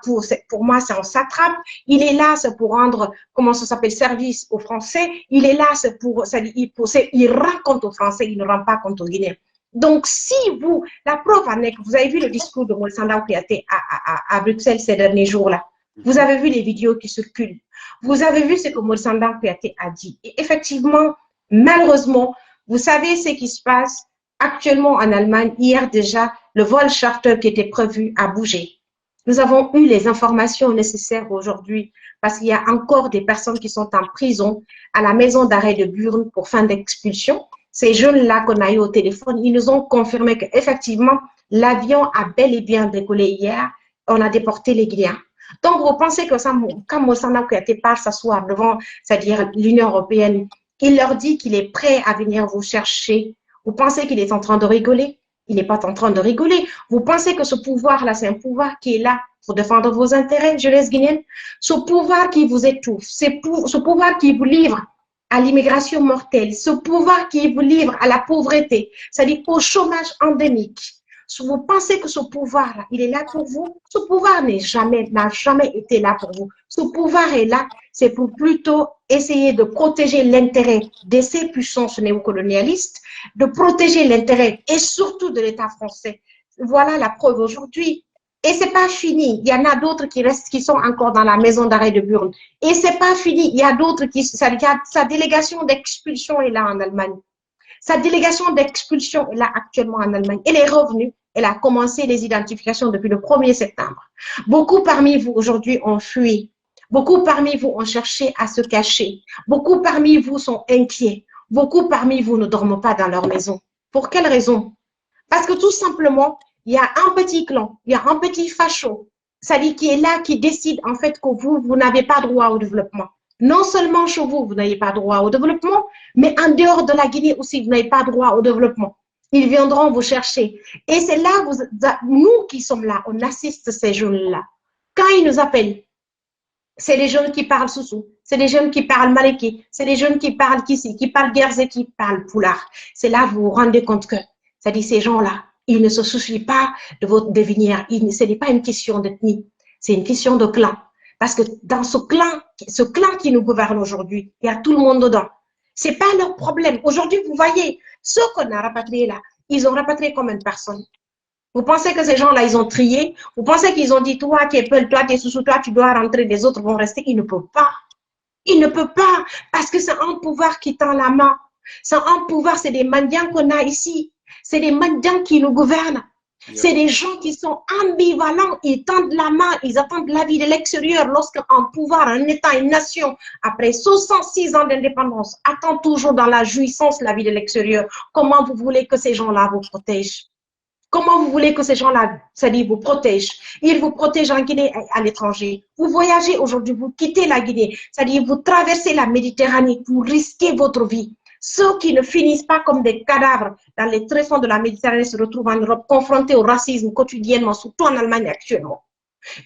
pour moi c'est un satrape, il est là c'est pour rendre, comment ça s'appelle, service aux Français, il est là c'est il rend compte aux Français, il ne rend pas compte aux Guinéens. Donc si la preuve en est que vous avez vu le discours de Molsanda Kouyaté à Bruxelles ces derniers jours-là, vous avez vu les vidéos qui circulent, vous avez vu ce que Molsanda Kouyaté a dit, et effectivement, malheureusement, vous savez ce qui se passe. Actuellement, en Allemagne, hier déjà, le vol charter qui était prévu a bougé. Nous avons eu les informations nécessaires aujourd'hui parce qu'il y a encore des personnes qui sont en prison à la maison d'arrêt de Burn pour fin d'expulsion. Ces jeunes-là qu'on a eu au téléphone, ils nous ont confirmé qu'effectivement, l'avion a bel et bien décollé hier. On a déporté les Guinéens. Donc, vous pensez que ça, quand Moussana Kouyaté part s'asseoir devant, c'est-à-dire l'Union européenne, il leur dit qu'il est prêt à venir vous chercher. Vous pensez qu'il est en train de rigoler? Il n'est pas en train de rigoler. Vous pensez que ce pouvoir-là, c'est un pouvoir qui est là pour défendre vos intérêts, jeunesse guinéenne? Ce pouvoir qui vous étouffe, ce pouvoir qui vous livre à l'immigration mortelle, ce pouvoir qui vous livre à la pauvreté, c'est-à-dire au chômage endémique. Vous pensez que ce pouvoir-là, il est là pour vous? Ce pouvoir n'a jamais été là pour vous. Ce pouvoir est là, c'est pour plutôt essayer de protéger l'intérêt de ces puissances néocolonialistes, de protéger l'intérêt et surtout de l'État français. Voilà la preuve aujourd'hui. Et c'est pas fini. Il y en a d'autres qui restent, qui sont encore dans la maison d'arrêt de Burn. Et c'est pas fini. Il y a d'autres sa délégation d'expulsion est là en Allemagne. Sa délégation d'expulsion est là actuellement en Allemagne. Elle est revenue. Elle a commencé les identifications depuis le 1er septembre. Beaucoup parmi vous aujourd'hui ont fui. Beaucoup parmi vous ont cherché à se cacher. Beaucoup parmi vous sont inquiets. Beaucoup parmi vous ne dorment pas dans leur maison. Pour quelle raison? Parce que tout simplement, il y a un petit clan, il y a un petit facho, c'est-à-dire qui est là, qui décide en fait que vous n'avez pas droit au développement. Non seulement chez vous, vous n'avez pas droit au développement, mais en dehors de la Guinée aussi, vous n'avez pas droit au développement. Ils viendront vous chercher. Et c'est là, nous qui sommes là, on assiste ces jeunes-là. Quand ils nous appellent, c'est les jeunes qui parlent Soussou, c'est les jeunes qui parlent Maliki, c'est les jeunes qui parlent Kissi, qui parlent Guerze, qui parlent Poulard. C'est là que vous vous rendez compte que, c'est-à-dire ces gens-là, ils ne se soucient pas de votre devenir. Ce n'est pas une question d'ethnie, c'est une question de clan. Parce que dans ce clan qui nous gouverne aujourd'hui, il y a tout le monde dedans. Ce n'est pas leur problème. Aujourd'hui, vous voyez, ceux qu'on a rapatriés là, ils ont rapatrié combien de personnes? Vous pensez que ces gens-là, ils ont trié? Vous pensez qu'ils ont dit, toi, tu es Peul, toi, tu es Soussou, toi, tu dois rentrer, les autres vont rester? Ils ne peuvent pas. Ils ne peuvent pas, parce que c'est un pouvoir qui tend la main. C'est un pouvoir, c'est des mendiants qu'on a ici. C'est des mendiants qui nous gouvernent. C'est des gens qui sont ambivalents, ils tendent la main, ils attendent la vie de l'extérieur lorsqu'un pouvoir, un État, une nation, après 66 ans d'indépendance, attend toujours dans la jouissance la vie de l'extérieur. Comment vous voulez que ces gens-là vous protègent? Comment vous voulez que ces gens-là, c'est-à-dire vous protègent? Ils vous protègent en Guinée et à l'étranger. Vous voyagez aujourd'hui, vous quittez la Guinée, c'est-à-dire vous traversez la Méditerranée pour risquer votre vie. Ceux qui ne finissent pas comme des cadavres dans les tréfonds de la Méditerranée se retrouvent en Europe confrontés au racisme quotidiennement, surtout en Allemagne actuellement.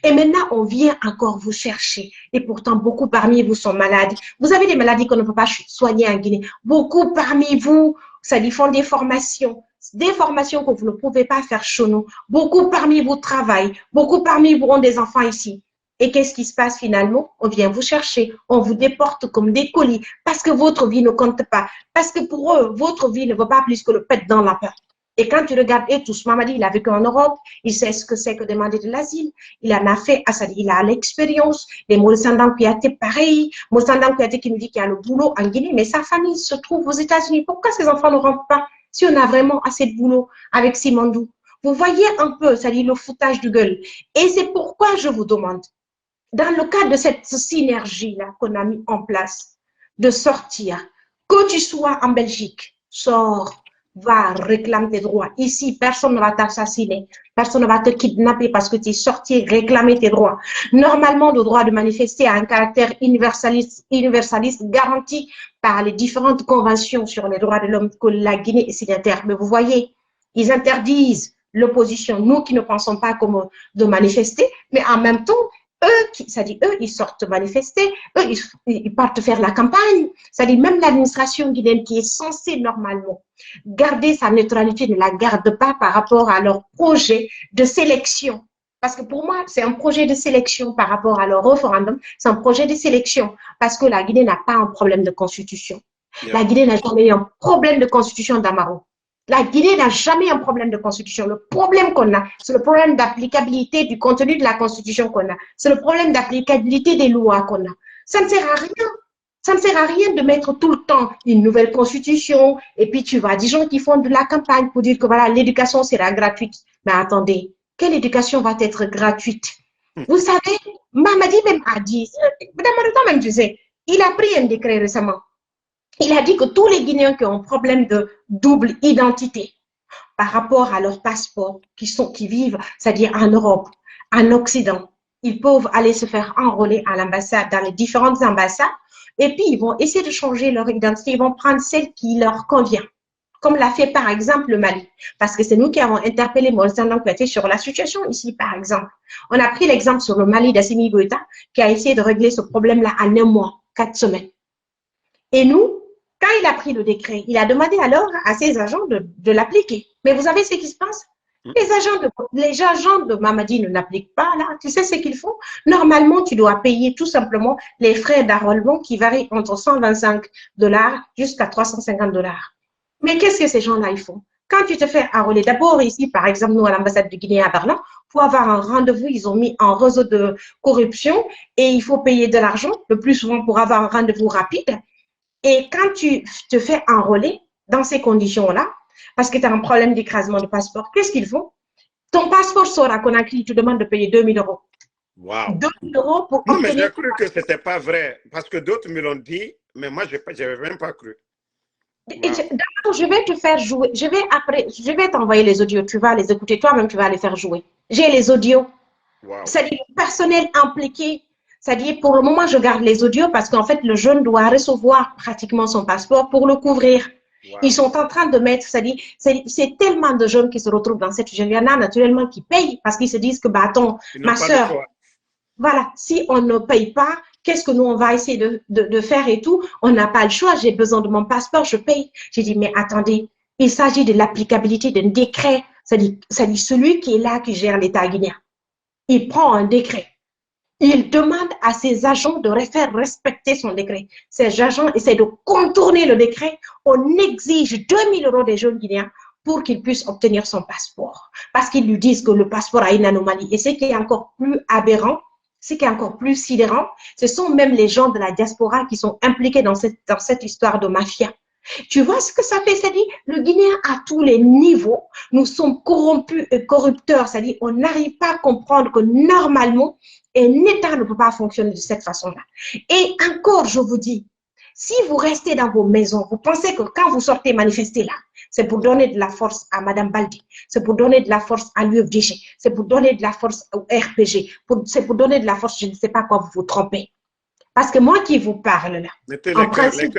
Et maintenant, on vient encore vous chercher. Et pourtant, beaucoup parmi vous sont malades. Vous avez des maladies qu'on ne peut pas soigner en Guinée. Beaucoup parmi vous, ça lui font des formations que vous ne pouvez pas faire chez nous. Beaucoup parmi vous travaillent. Beaucoup parmi vous ont des enfants ici. Et qu'est-ce qui se passe finalement? On vient vous chercher, on vous déporte comme des colis parce que votre vie ne compte pas. Parce que pour eux, votre vie ne vaut pas plus que le pet dans la peur. Et quand tu regardes Etous Mamadi, il a vécu en Europe, il sait ce que c'est que demander de l'asile, il en a fait, il a l'expérience, les Moussandam Kouyaté pareil, Moussandam Kouyaté qui nous dit qu'il y a le boulot en Guinée, mais sa famille se trouve aux États-Unis. Pourquoi ces enfants ne rentrent pas si on a vraiment assez de boulot avec Simandou? Vous voyez un peu, c'est-à-dire le foutage de gueule. Et c'est pourquoi je vous demande, dans le cadre de cette synergie-là qu'on a mis en place, de sortir, que tu sois en Belgique, sors, va réclamer tes droits. Ici, personne ne va t'assassiner, personne ne va te kidnapper parce que tu es sorti réclamer tes droits. Normalement, le droit de manifester a un caractère universaliste garanti par les différentes conventions sur les droits de l'homme que la Guinée est signataire. Mais vous voyez, ils interdisent l'opposition, nous qui ne pensons pas comme de manifester, mais en même temps, eux, ils sortent manifester, eux, ils partent faire la campagne. C'est-à-dire même l'administration guinéenne qui est censée normalement garder sa neutralité ne la garde pas par rapport à leur projet de sélection. Parce que pour moi, c'est un projet de sélection par rapport à leur référendum. C'est un projet de sélection parce que la Guinée n'a pas un problème de constitution. La Guinée n'a jamais eu un problème de constitution d'Amaro. La Guinée n'a jamais un problème de constitution. Le problème qu'on a, c'est le problème d'applicabilité du contenu de la constitution qu'on a. C'est le problème d'applicabilité des lois qu'on a. Ça ne sert à rien. Ça ne sert à rien de mettre tout le temps une nouvelle constitution et puis tu vois des gens qui font de la campagne pour dire que voilà, l'éducation sera gratuite. Mais attendez, quelle éducation va être gratuite? Vous savez, Mamadi même a dit, Madame même, tu sais, il a pris un décret récemment. Il a dit que tous les Guinéens qui ont un problème de double identité par rapport à leur passeport, qui vivent, c'est-à-dire en Europe, en Occident, ils peuvent aller se faire enrôler à l'ambassade, dans les différentes ambassades, et puis ils vont essayer de changer leur identité, ils vont prendre celle qui leur convient, comme l'a fait par exemple le Mali, parce que c'est nous qui avons interpellé Maurice Ndankwete sur la situation ici, par exemple. On a pris l'exemple sur le Mali d'Assimi Goïta, qui a essayé de régler ce problème-là en 1 mois, 4 semaines. Et nous, quand il a pris le décret, il a demandé alors à ses agents de l'appliquer. Mais vous savez ce qui se passe? Les agents de Mamadi ne l'appliquent pas, là. Tu sais ce qu'ils font? Normalement, tu dois payer tout simplement les frais d'enrôlement qui varient entre $125 jusqu'à $350. Mais qu'est-ce que ces gens-là, ils font? Quand tu te fais enrôler, d'abord ici, par exemple, nous, à l'ambassade de Guinée à Berlin, pour avoir un rendez-vous, ils ont mis un réseau de corruption et il faut payer de l'argent, le plus souvent pour avoir un rendez-vous rapide. Et quand tu te fais enrôler dans ces conditions-là, parce que tu as un problème d'écrasement de passeport, qu'est-ce qu'ils font? Ton passeport sort à Conakry, il te demande de payer 2 000 €. Wow. 2 000 € pour Non, mais obtenir... j'ai cru que ce n'était pas vrai, parce que d'autres me l'ont dit, mais moi, je n'avais même pas cru. Wow. D'accord, je vais te faire jouer. Je vais t'envoyer les audios. Tu vas les écouter. Toi-même, tu vas les faire jouer. J'ai les audios. Wow. C'est-à-dire le personnel impliqué. C'est-à-dire, pour le moment, je garde les audios parce qu'en fait, le jeune doit recevoir pratiquement son passeport pour le couvrir. Wow. Ils sont en train de mettre, c'est-à-dire, c'est tellement de jeunes qui se retrouvent dans cette situation. Il y en a naturellement qui payent parce qu'ils se disent que, bah, attends, ma soeur, voilà, si on ne paye pas, qu'est-ce que nous, on va essayer de faire et tout? On n'a pas le choix, j'ai besoin de mon passeport, je paye. J'ai dit, mais attendez, il s'agit de l'applicabilité d'un décret. C'est-à-dire, celui qui est là, qui gère l'État guinéen, il prend un décret. Il demande à ses agents de faire respecter son décret. Ces agents essaient de contourner le décret. On exige 2 000 € des jeunes guinéens pour qu'ils puissent obtenir son passeport. Parce qu'ils lui disent que le passeport a une anomalie. Et ce qui est encore plus aberrant, ce qui est encore plus sidérant, ce sont même les gens de la diaspora qui sont impliqués dans cette histoire de mafia. Tu vois ce que ça fait? C'est-à-dire, le Guinéen à tous les niveaux, nous sommes corrompus et corrupteurs. C'est-à-dire, on n'arrive pas à comprendre que normalement, un État ne peut pas fonctionner de cette façon-là. Et encore, je vous dis, si vous restez dans vos maisons, vous pensez que quand vous sortez manifester là, c'est pour donner de la force à Madame Baldi, c'est pour donner de la force à l'UFDG, c'est pour donner de la force au RPG, c'est pour donner de la force, je ne sais pas quoi, vous vous trompez. Parce que moi qui vous parle là, mettez en principe,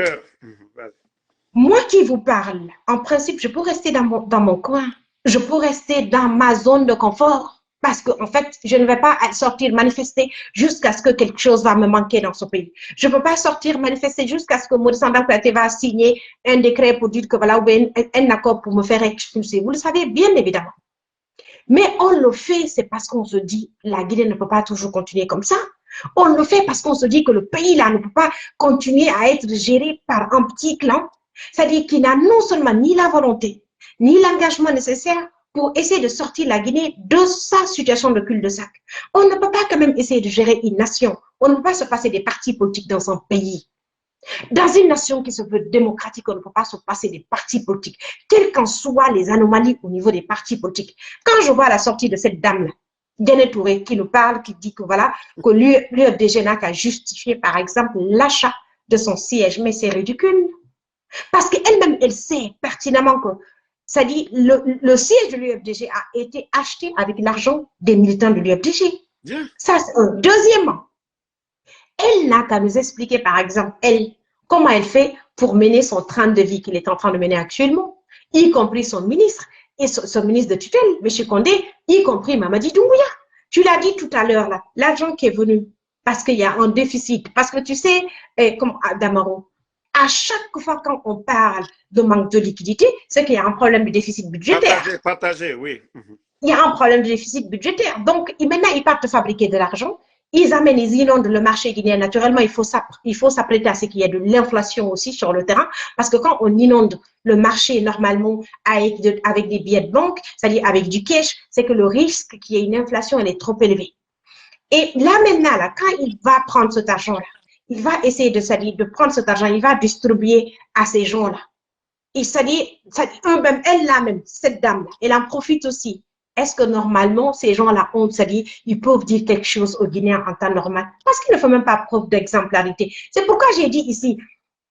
moi qui vous parle, en principe, je peux rester dans mon coin, je peux rester dans ma zone de confort. Parce qu'en fait, je ne vais pas sortir manifester jusqu'à ce que quelque chose va me manquer dans ce pays. Je ne peux pas sortir manifester jusqu'à ce que Maurice Ndankwete va signer un décret pour dire que voilà, ou un accord pour me faire expulser. Vous le savez, bien évidemment. Mais on le fait, c'est parce qu'on se dit, la Guinée ne peut pas toujours continuer comme ça. On le fait parce qu'on se dit que le pays là ne peut pas continuer à être géré par un petit clan. C'est-à-dire qu'il n'a non seulement ni la volonté, ni l'engagement nécessaire pour essayer de sortir la Guinée de sa situation de cul-de-sac. On ne peut pas quand même essayer de gérer une nation. On ne peut pas se passer des partis politiques dans un pays. Dans une nation qui se veut démocratique, on ne peut pas se passer des partis politiques, quelles qu'en soient les anomalies au niveau des partis politiques. Quand je vois la sortie de cette dame-là, Diané Touré, qui nous parle, qui dit que voilà, que l'UFDG n'a qu'à justifier, par exemple, l'achat de son siège, mais c'est ridicule. Parce qu'elle-même, elle sait pertinemment que ça dit, le siège de l'UFDG a été acheté avec l'argent des militants de l'UFDG. Yeah. Ça, deuxièmement, elle n'a qu'à nous expliquer, par exemple, elle, comment elle fait pour mener son train de vie qu'il est en train de mener actuellement, y compris son ministre et son ministre de tutelle, M. Condé, y compris Mamadi Doumbouya. Tu l'as dit tout à l'heure, là, l'argent qui est venu parce qu'il y a un déficit, parce que tu sais, comme Damaro, à chaque fois quand on parle de manque de liquidité, c'est qu'il y a un problème de déficit budgétaire. Partagé, oui. Il y a un problème de déficit budgétaire. Donc, maintenant, ils partent fabriquer de l'argent. Ils amènent, ils inondent le marché guinéen. Naturellement, il faut s'apprêter à ce qu'il y ait de l'inflation aussi sur le terrain. Parce que quand on inonde le marché normalement avec des billets de banque, c'est-à-dire avec du cash, c'est que le risque qu'il y ait une inflation, elle est trop élevée. Et là, maintenant, là, quand il va prendre cet argent-là, il va essayer de prendre cet argent, il va distribuer à ces gens-là. Et c'est-à-dire elle-là même, cette dame-là, elle en profite aussi. est-ce que normalement, ces gens-là ont, c'est-à-dire, ils peuvent dire quelque chose aux Guinéens en temps normal? Parce qu'ils ne font même pas preuve d'exemplarité. C'est pourquoi j'ai dit ici,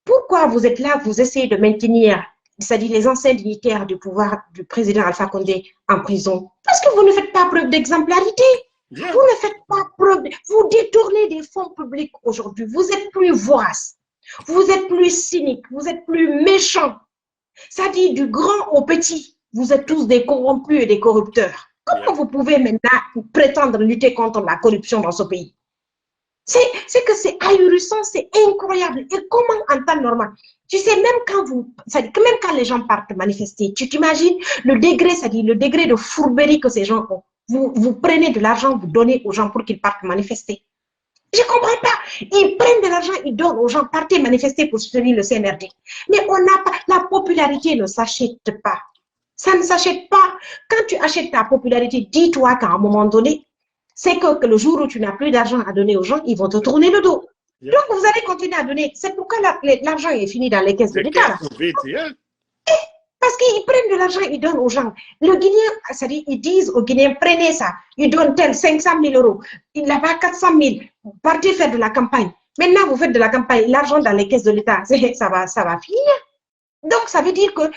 pourquoi vous êtes là, vous essayez de maintenir, c'est-à-dire les anciens dignitaires du pouvoir du président Alpha Condé en prison? Parce que vous ne faites pas preuve d'exemplarité. Vous ne faites pas preuve, vous détournez des fonds publics aujourd'hui. Vous êtes plus vorace, vous êtes plus cynique, vous êtes plus méchant. C'est-à-dire du grand au petit, vous êtes tous des corrompus et des corrupteurs. Comment vous pouvez maintenant prétendre lutter contre la corruption dans ce pays? C'est que c'est ahurissant, c'est incroyable. Et comment en temps normal? Tu sais, même quand les gens partent manifester, tu t'imagines le degré, c'est-à-dire le degré de fourberie que ces gens ont. Vous prenez de l'argent, vous donnez aux gens pour qu'ils partent manifester. Je ne comprends pas. Ils prennent de l'argent, ils donnent aux gens, partez manifester pour soutenir le CNRD. Mais on n'a pas, la popularité ne s'achète pas. Ça ne s'achète pas. Quand tu achètes ta popularité, dis-toi qu'à un moment donné, c'est que le jour où tu n'as plus d'argent à donner aux gens, ils vont te tourner le dos. Donc, vous allez continuer à donner. C'est pourquoi l'argent est fini dans les caisses de l'État. Parce qu'ils prennent de l'argent, ils donnent aux gens. Le Guinéen, c'est-à-dire, ils disent aux Guinéens, prenez ça. Ils donnent tel 500 000 euros. Il n'a pas 400 000. Partez faire de la campagne. Maintenant, vous faites de la campagne. L'argent dans les caisses de l'État, ça va finir. Donc, ça veut dire que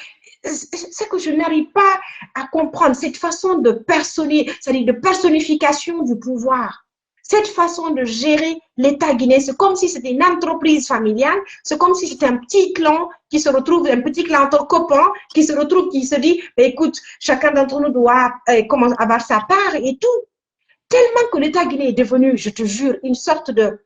c'est que je n'arrive pas à comprendre cette façon de c'est-à-dire de personnification du pouvoir. Cette façon de gérer l'État guinéen, c'est comme si c'était une entreprise familiale, c'est comme si c'était un petit clan qui se retrouve, un petit clan entre copains, qui se retrouve, qui se dit, écoute, chacun d'entre nous doit avoir sa part et tout. Tellement que l'État guinéen est devenu, je te jure, une sorte de,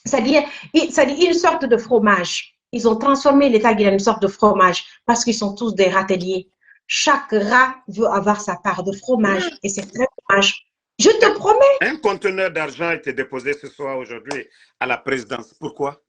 c'est-à-dire une sorte de fromage. Ils ont transformé l'État guinéen en une sorte de fromage parce qu'ils sont tous des râteliers. Chaque rat veut avoir sa part de fromage et c'est très dommage. Je te promets. Un conteneur d'argent a été déposé ce soir aujourd'hui à la présidence. Pourquoi?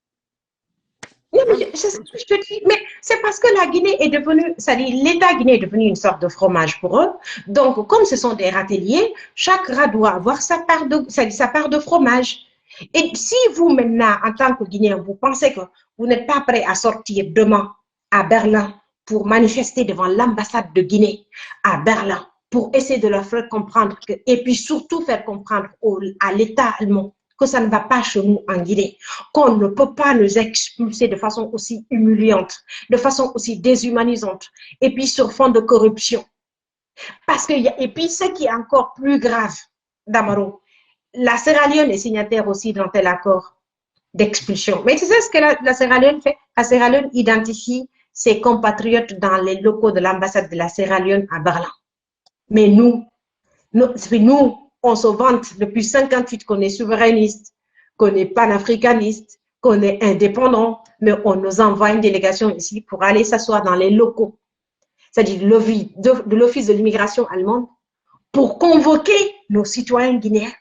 Non, mais c'est ce que je te dis. Mais c'est parce que la Guinée est devenue, c'est-à-dire l'État guinéen est devenu une sorte de fromage pour eux. Donc, comme ce sont des râteliers, chaque rat doit avoir sa part de fromage. Et si vous, maintenant, en tant que Guinéen, vous pensez que vous n'êtes pas prêt à sortir demain à Berlin pour manifester devant l'ambassade de Guinée à Berlin, pour essayer de leur faire comprendre, et puis surtout faire comprendre à l'État allemand que ça ne va pas chez nous en Guinée, qu'on ne peut pas nous expulser de façon aussi humiliante, de façon aussi déshumanisante, et puis sur fond de corruption. Et puis ce qui est encore plus grave, Damaro, la Sierra Leone est signataire aussi d'un tel accord d'expulsion. Mais tu sais ce que la Sierra Leone fait? La Sierra Leone identifie ses compatriotes dans les locaux de l'ambassade de la Sierra Leone à Berlin. Mais nous, on se vante depuis 58 qu'on est souverainiste, qu'on est panafricaniste, qu'on est indépendant, mais on nous envoie une délégation ici pour aller s'asseoir dans les locaux, c'est-à-dire de l'Office de l'immigration allemande, pour convoquer nos citoyens guinéens.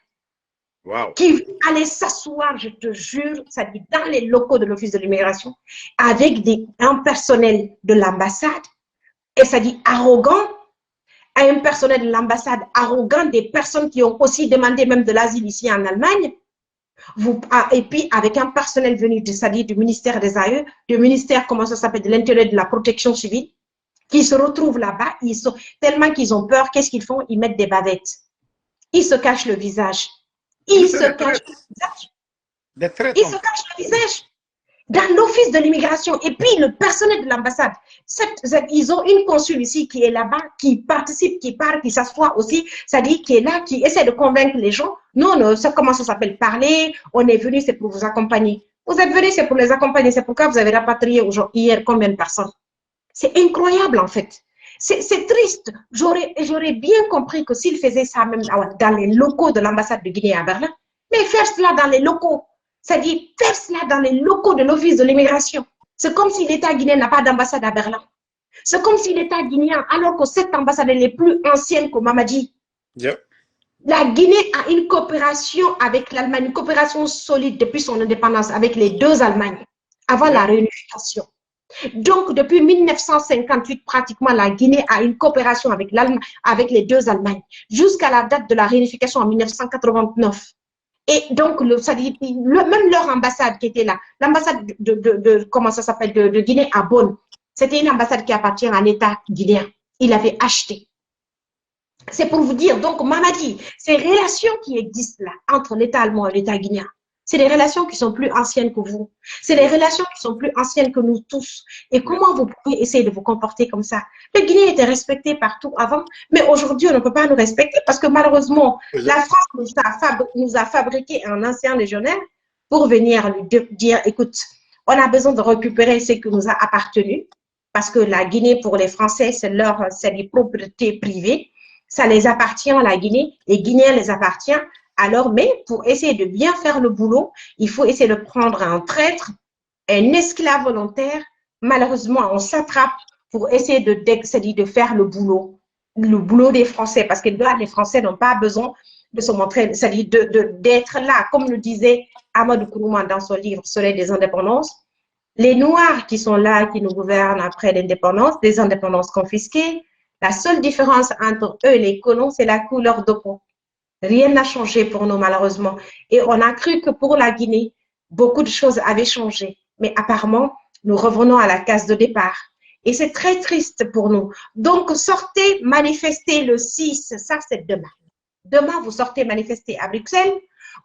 Wow. Qui allaient s'asseoir, je te jure, c'est-à-dire dans les locaux de l'Office de l'immigration, avec un personnel de l'ambassade, et c'est-à-dire arrogant, un personnel de l'ambassade arrogant, des personnes qui ont aussi demandé même de l'asile ici en Allemagne, et puis avec un personnel venu c'est-à-dire du ministère des AE, du ministère, comment ça s'appelle, de l'Intérieur, de la protection civile, qui se retrouvent là-bas, tellement qu'ils ont peur, qu'est-ce qu'ils font? Ils mettent des bavettes. Ils se cachent le visage. Ils se cachent le visage. Ils se cachent le visage. Dans l'Office de l'immigration. Et puis, le personnel de l'ambassade, ils ont une consul ici qui est là-bas, qui participe, qui parle, qui s'assoit aussi, c'est-à-dire qui est là, qui essaie de convaincre les gens. Non, comment ça s'appelle? Parler, on est venu, c'est pour vous accompagner. Vous êtes venus, c'est pour les accompagner. C'est pourquoi vous avez rapatrié hier combien de personnes? C'est incroyable, en fait. C'est triste. J'aurais bien compris que s'ils faisaient ça même dans les locaux de l'ambassade de Guinée à Berlin, mais faire cela dans les locaux, c'est-à-dire faire cela dans les locaux de l'Office de l'immigration. C'est comme si l'État guinéen n'a pas d'ambassade à Berlin. C'est comme si l'État guinéen, alors que cette ambassade est plus ancienne que Mamadi. Yep. La Guinée a une coopération avec l'Allemagne, une coopération solide depuis son indépendance avec les deux Allemagnes, avant la réunification. Donc, depuis 1958, pratiquement, la Guinée a une coopération avec les deux Allemagnes, jusqu'à la date de la réunification en 1989. Et donc, même leur ambassade qui était là, l'ambassade comment ça s'appelle, de Guinée à Bonn, c'était une ambassade qui appartient à l'État guinéen. Il avait acheté. C'est pour vous dire, donc, Mamadi, ces relations qui existent là, entre l'État allemand et l'État guinéen, c'est des relations qui sont plus anciennes que vous. C'est des relations qui sont plus anciennes que nous tous. Et comment vous pouvez essayer de vous comporter comme ça? Le Guinée était respecté partout avant, mais aujourd'hui, on ne peut pas nous respecter parce que malheureusement, la France nous a fabriqué un ancien légionnaire pour venir lui dire, écoute, on a besoin de récupérer ce qui nous a appartenu parce que la Guinée, pour les Français, c'est des propriétés privées. Ça les appartient à la Guinée, les Guinéens les appartient. Alors, mais pour essayer de bien faire le boulot, il faut essayer de prendre un traître, un esclave volontaire. Malheureusement, on s'attrape pour essayer de faire le boulot des Français, parce que là, les Français n'ont pas besoin de se montrer, c'est-à-dire d'être là, comme le disait Amadou Kourouma dans son livre Soleil des indépendances. Les Noirs qui sont là, qui nous gouvernent après l'indépendance, des indépendances confisquées, la seule différence entre eux et les colons, c'est la couleur de peau. Rien n'a changé pour nous, malheureusement. Et on a cru que pour la Guinée, beaucoup de choses avaient changé. Mais apparemment, nous revenons à la case de départ. Et c'est très triste pour nous. Donc, sortez manifester le 6, ça c'est demain. Demain, vous sortez manifester à Bruxelles,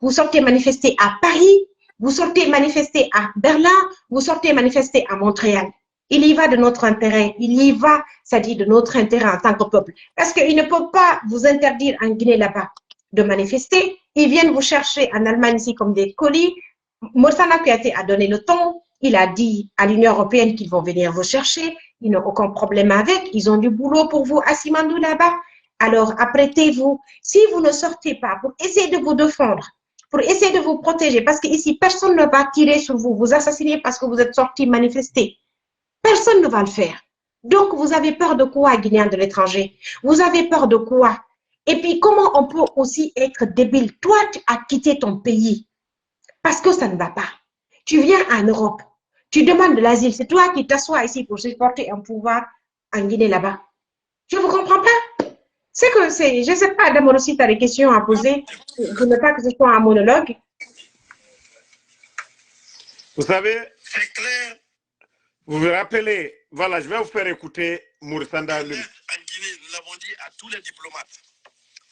vous sortez manifester à Paris, vous sortez manifester à Berlin, vous sortez manifester à Montréal. Il y va de notre intérêt, il y va, c'est-à-dire de notre intérêt en tant que peuple. Parce qu'il ne peut pas vous interdire en Guinée là-bas de manifester. Ils viennent vous chercher en Allemagne ici comme des colis. Mossana Kouyaté a donné le ton. Il a dit à l'Union européenne qu'ils vont venir vous chercher. Ils n'ont aucun problème avec. Ils ont du boulot pour vous à Simandou là-bas. Alors, apprêtez-vous. Si vous ne sortez pas pour essayer de vous défendre, pour essayer de vous protéger, parce qu'ici, personne ne va tirer sur vous, vous assassiner parce que vous êtes sortis manifester. Personne ne va le faire. Donc, vous avez peur de quoi, Guinéens de l'étranger? Vous avez peur de quoi? Et puis, comment on peut aussi être débile? Toi, tu as quitté ton pays parce que ça ne va pas. Tu viens en Europe, tu demandes de l'asile. C'est toi qui t'assois ici pour supporter un pouvoir en Guinée là-bas. Je ne vous comprends pas. C'est que c'est, je ne sais pas, d'abord aussi, tu as des questions à poser. Je ne veux pas que ce soit un monologue. Vous savez, c'est clair. Vous vous rappelez, voilà, je vais vous faire écouter Moursanda. En Guinée, nous l'avons dit à tous les diplomates.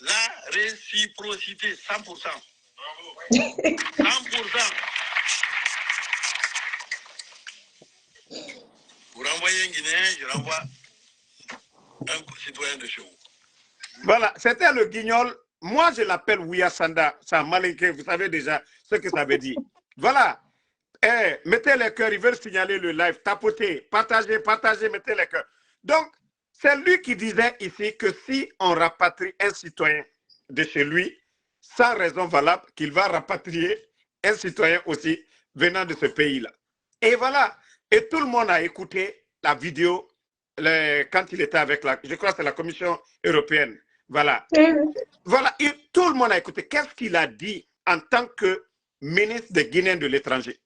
La réciprocité, 100%. Bravo. 100%. Vous renvoyez un Guinéen, je renvoie un citoyen de chez vous. Voilà, c'était le guignol. Moi, je l'appelle Ouyassanda. Ça malinqué, vous savez déjà ce que ça veut dire. Voilà. Mettez les cœurs, ils veulent signaler le live. Tapotez, partagez, mettez les cœurs. Donc, c'est lui qui disait ici que si on rapatrie un citoyen de chez lui, sans raison valable, qu'il va rapatrier un citoyen aussi venant de ce pays-là. Et voilà. Et tout le monde a écouté la vidéo quand il était avec je crois que c'est la Commission européenne. Voilà. Voilà. Et tout le monde a écouté. Qu'est-ce qu'il a dit en tant que ministre des Guinéens de l'étranger?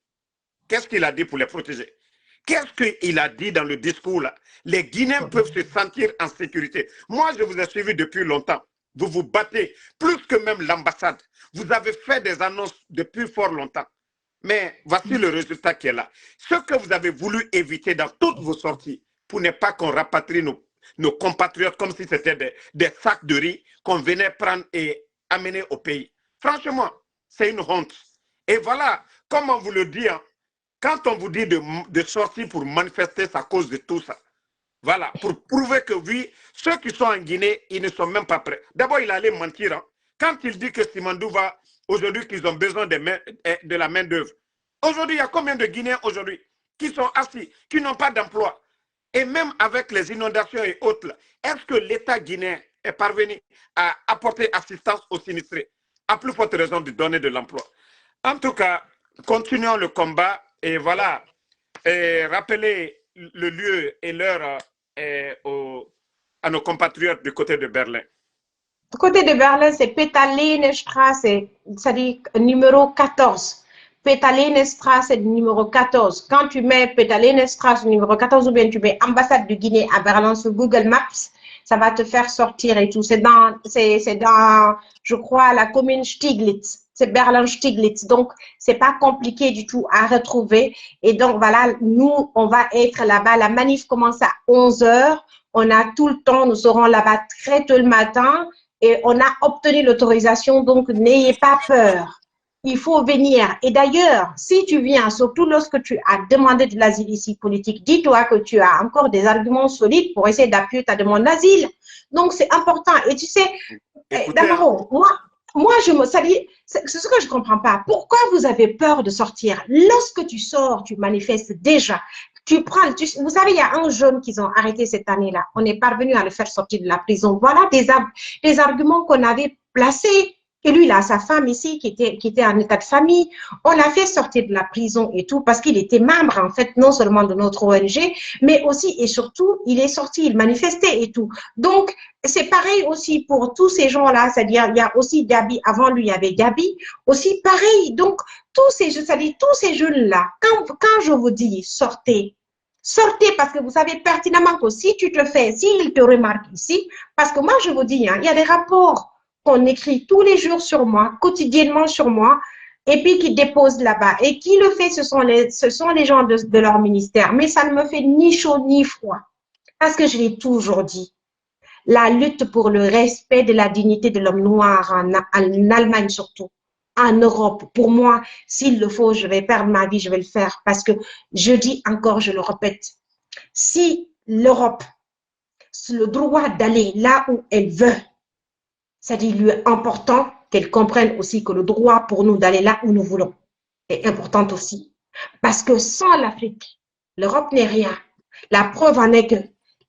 Qu'est-ce qu'il a dit pour les protéger? Qu'est-ce qu'il a dit dans le discours là? Les Guinéens peuvent se sentir en sécurité. Moi, je vous ai suivi depuis longtemps. Vous vous battez, plus que même l'ambassade. Vous avez fait des annonces depuis fort longtemps. Mais voici le résultat qui est là. Ce que vous avez voulu éviter dans toutes vos sorties, pour ne pas qu'on rapatrie nos compatriotes comme si c'était des sacs de riz qu'on venait prendre et amener au pays. Franchement, c'est une honte. Et voilà, comme on vous le dit, hein, quand on vous dit de sortir pour manifester, c'est à cause de tout ça. Voilà, pour prouver que oui, ceux qui sont en Guinée, ils ne sont même pas prêts. D'abord, il allait mentir. Hein. Quand il dit que Simandou va, aujourd'hui, qu'ils ont besoin de la main-d'œuvre. Aujourd'hui, il y a combien de Guinéens aujourd'hui qui sont assis, qui n'ont pas d'emploi? Et même avec les inondations et autres, est-ce que l'État guinéen est parvenu à apporter assistance aux sinistrés? À plus forte raison de donner de l'emploi. En tout cas, continuons le combat et voilà, rappelez le lieu et l'heure à nos compatriotes du côté de Berlin. Du côté de Berlin, c'est Petalinenstraße, c'est-à-dire numéro 14. Petalinenstraße, numéro 14. Quand tu mets Petalinenstraße, numéro 14, ou bien tu mets ambassade de Guinée à Berlin sur Google Maps, ça va te faire sortir et tout. C'est dans, je crois, la commune Stieglitz. c'est Berlin Stiglitz. Donc, c'est pas compliqué du tout à retrouver. Et donc, voilà, nous, on va être là-bas. La manif commence à 11 heures. On a tout le temps. Nous serons là-bas très tôt le matin. Et on a obtenu l'autorisation. Donc, n'ayez pas peur. Il faut venir. Et d'ailleurs, si tu viens, surtout lorsque tu as demandé de l'asile ici politique, dis-toi que tu as encore des arguments solides pour essayer d'appuyer ta demande d'asile. Donc, c'est important. Et tu sais, d'abord, moi, je me salue. C'est ce que je ne comprends pas. Pourquoi vous avez peur de sortir? Lorsque tu sors, tu manifestes déjà. Vous savez, il y a un jeune qu'ils ont arrêté cette année-là. On est parvenu à le faire sortir de la prison. Voilà des arguments qu'on avait placés. Et lui, il a sa femme ici qui était en état de famille. On l'a fait sortir de la prison et tout parce qu'il était membre, en fait, non seulement de notre ONG, mais aussi et surtout, il est sorti, il manifestait et tout. Donc, c'est pareil aussi pour tous ces gens-là. C'est-à-dire, il y a aussi Gabi. Avant lui, il y avait Gabi. Aussi pareil. Donc, c'est-à-dire, tous ces jeunes-là, quand je vous dis sortez, sortez parce que vous savez pertinemment que si tu te fais, s'ils te remarquent ici, parce que moi, je vous dis, hein, il y a des rapports qu'on écrit tous les jours sur moi, quotidiennement sur moi, et puis qui déposent là-bas. Et qui le fait, ce sont les gens de leur ministère. Mais ça ne me fait ni chaud ni froid. Parce que je l'ai toujours dit. La lutte pour le respect de la dignité de l'homme noir en Allemagne surtout, en Europe, pour moi, s'il le faut, je vais perdre ma vie, je vais le faire. Parce que je dis encore, je le répète, si l'Europe, le droit d'aller là où elle veut, c'est-à-dire, il lui est important qu'elle comprenne aussi que le droit pour nous d'aller là où nous voulons est important aussi. Parce que sans l'Afrique, l'Europe n'est rien. La preuve en est que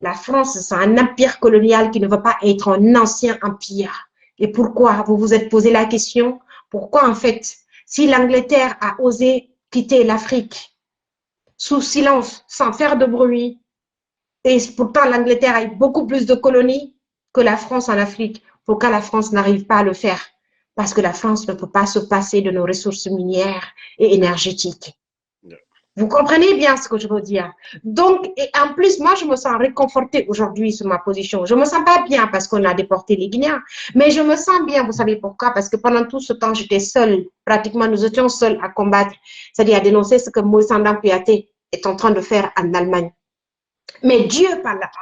la France, c'est un empire colonial qui ne veut pas être un ancien empire. Et pourquoi? Vous vous êtes posé la question, pourquoi en fait, si l'Angleterre a osé quitter l'Afrique sous silence, sans faire de bruit, et pourtant l'Angleterre a eu beaucoup plus de colonies que la France en Afrique, pourquoi la France n'arrive pas à le faire? Parce que la France ne peut pas se passer de nos ressources minières et énergétiques. Vous comprenez bien ce que je veux dire? Donc, et en plus, moi, je me sens réconfortée aujourd'hui sur ma position. Je me sens pas bien parce qu'on a déporté les Guinéens, mais je me sens bien, vous savez pourquoi? Parce que pendant tout ce temps, j'étais seule. Pratiquement, nous étions seuls à combattre, c'est-à-dire à dénoncer ce que Maurice Sandang Kouyaté est en train de faire en Allemagne. Mais Dieu,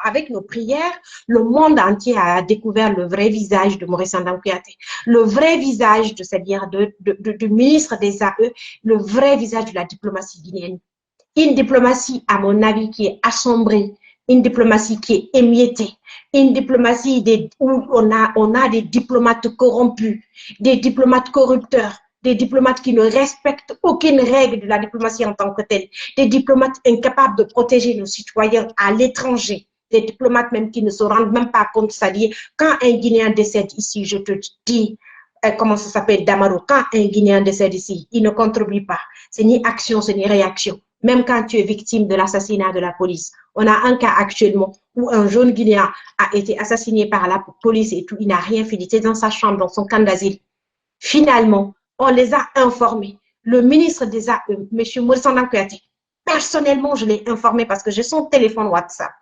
avec nos prières, le monde entier a découvert le vrai visage de Maurice Sandang Kouyaté, le vrai visage, c'est-à-dire du ministre des AE, le vrai visage de la diplomatie guinéenne. Une diplomatie, à mon avis, qui est assombrée, une diplomatie qui est émiettée, une diplomatie où on a des diplomates corrompus, des diplomates corrupteurs, des diplomates qui ne respectent aucune règle de la diplomatie en tant que telle, des diplomates incapables de protéger nos citoyens à l'étranger, des diplomates même qui ne se rendent même pas compte, c'est-à-dire quand un Guinéen décède ici, je te dis, comment ça s'appelle, Damaro, quand un Guinéen décède ici, il ne contribue pas, c'est ni action, c'est ni réaction. Même quand tu es victime de l'assassinat de la police. On a un cas actuellement où un jeune Guinéen a été assassiné par la police et tout, il n'a rien fait, il était dans sa chambre, dans son camp d'asile. Finalement, on les a informés. Le ministre des AE, M. Maurice Sandang Kouyaté, personnellement, je l'ai informé parce que j'ai son téléphone WhatsApp.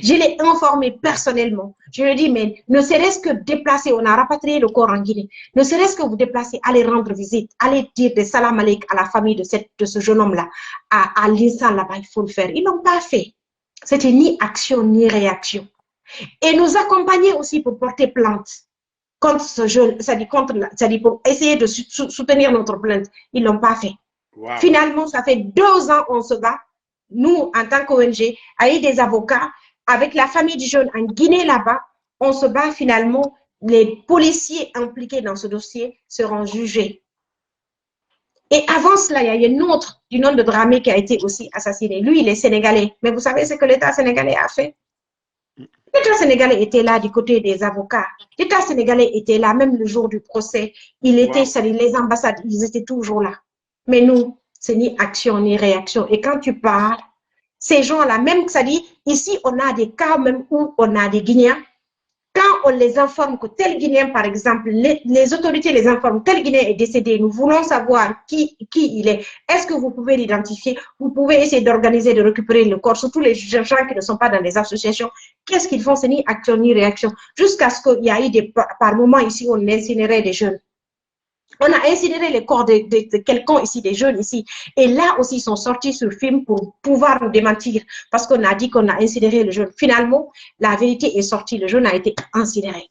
Je l'ai informé personnellement. Je lui ai dit, mais ne serait-ce que déplacer, on a rapatrié le corps en Guinée, ne serait-ce que vous déplacer, aller rendre visite, aller dire des salam alek à la famille de ce jeune homme-là, à l'INSA là-bas, il faut le faire. Ils n'ont pas fait. C'était ni action ni réaction. Et nous accompagner aussi pour porter plainte contre ce jeune, c'est-à-dire pour essayer de soutenir notre plainte. Ils ne l'ont pas fait. Wow. Finalement, ça fait 2 ans on se bat. Nous, en tant qu'ONG, avec des avocats, avec la famille du jeune en Guinée là-bas, on se bat finalement, les policiers impliqués dans ce dossier seront jugés. Et avant cela, il y a une autre du nom de Dramé qui a été aussi assassiné. Lui, il est sénégalais. Mais vous savez ce que l'État sénégalais a fait? L'État sénégalais était là du côté des avocats. L'État sénégalais était là même le jour du procès. Il était, les ambassades, ils étaient toujours là. Mais nous, c'est ni action ni réaction. Et quand tu parles, ces gens-là, même ça dit, ici, on a des cas même où on a des Guinéens. Quand on les informe que tel Guinéen, par exemple, les autorités les informent, tel Guinéen est décédé, nous voulons savoir qui il est. Est-ce que vous pouvez l'identifier? Vous pouvez essayer d'organiser, de récupérer le corps, surtout les gens qui ne sont pas dans les associations. Qu'est-ce qu'ils font? C'est ni action ni réaction. Jusqu'à ce qu'il y ait par moment ici, on incinérait des jeunes. On a incinéré les corps de quelqu'un ici, des jeunes ici. Et là aussi, ils sont sortis sur film pour pouvoir nous démentir. Parce qu'on a dit qu'on a incinéré le jeune. Finalement, la vérité est sortie. Le jeune a été incinéré.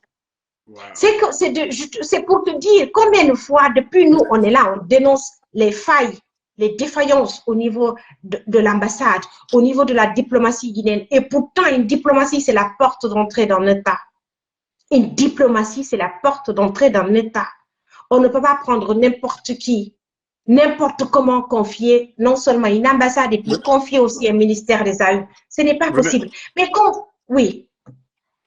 Wow. C'est pour te dire combien de fois, depuis nous, on est là, on dénonce les failles, les défaillances au niveau de l'ambassade, au niveau de la diplomatie guinéenne. Et pourtant, une diplomatie, c'est la porte d'entrée dans l'État. Une diplomatie, c'est la porte d'entrée dans l'État. On ne peut pas prendre n'importe qui, n'importe comment confier, non seulement une ambassade, et puis confier aussi un ministère des AE. Ce n'est pas possible. Mais quand, oui.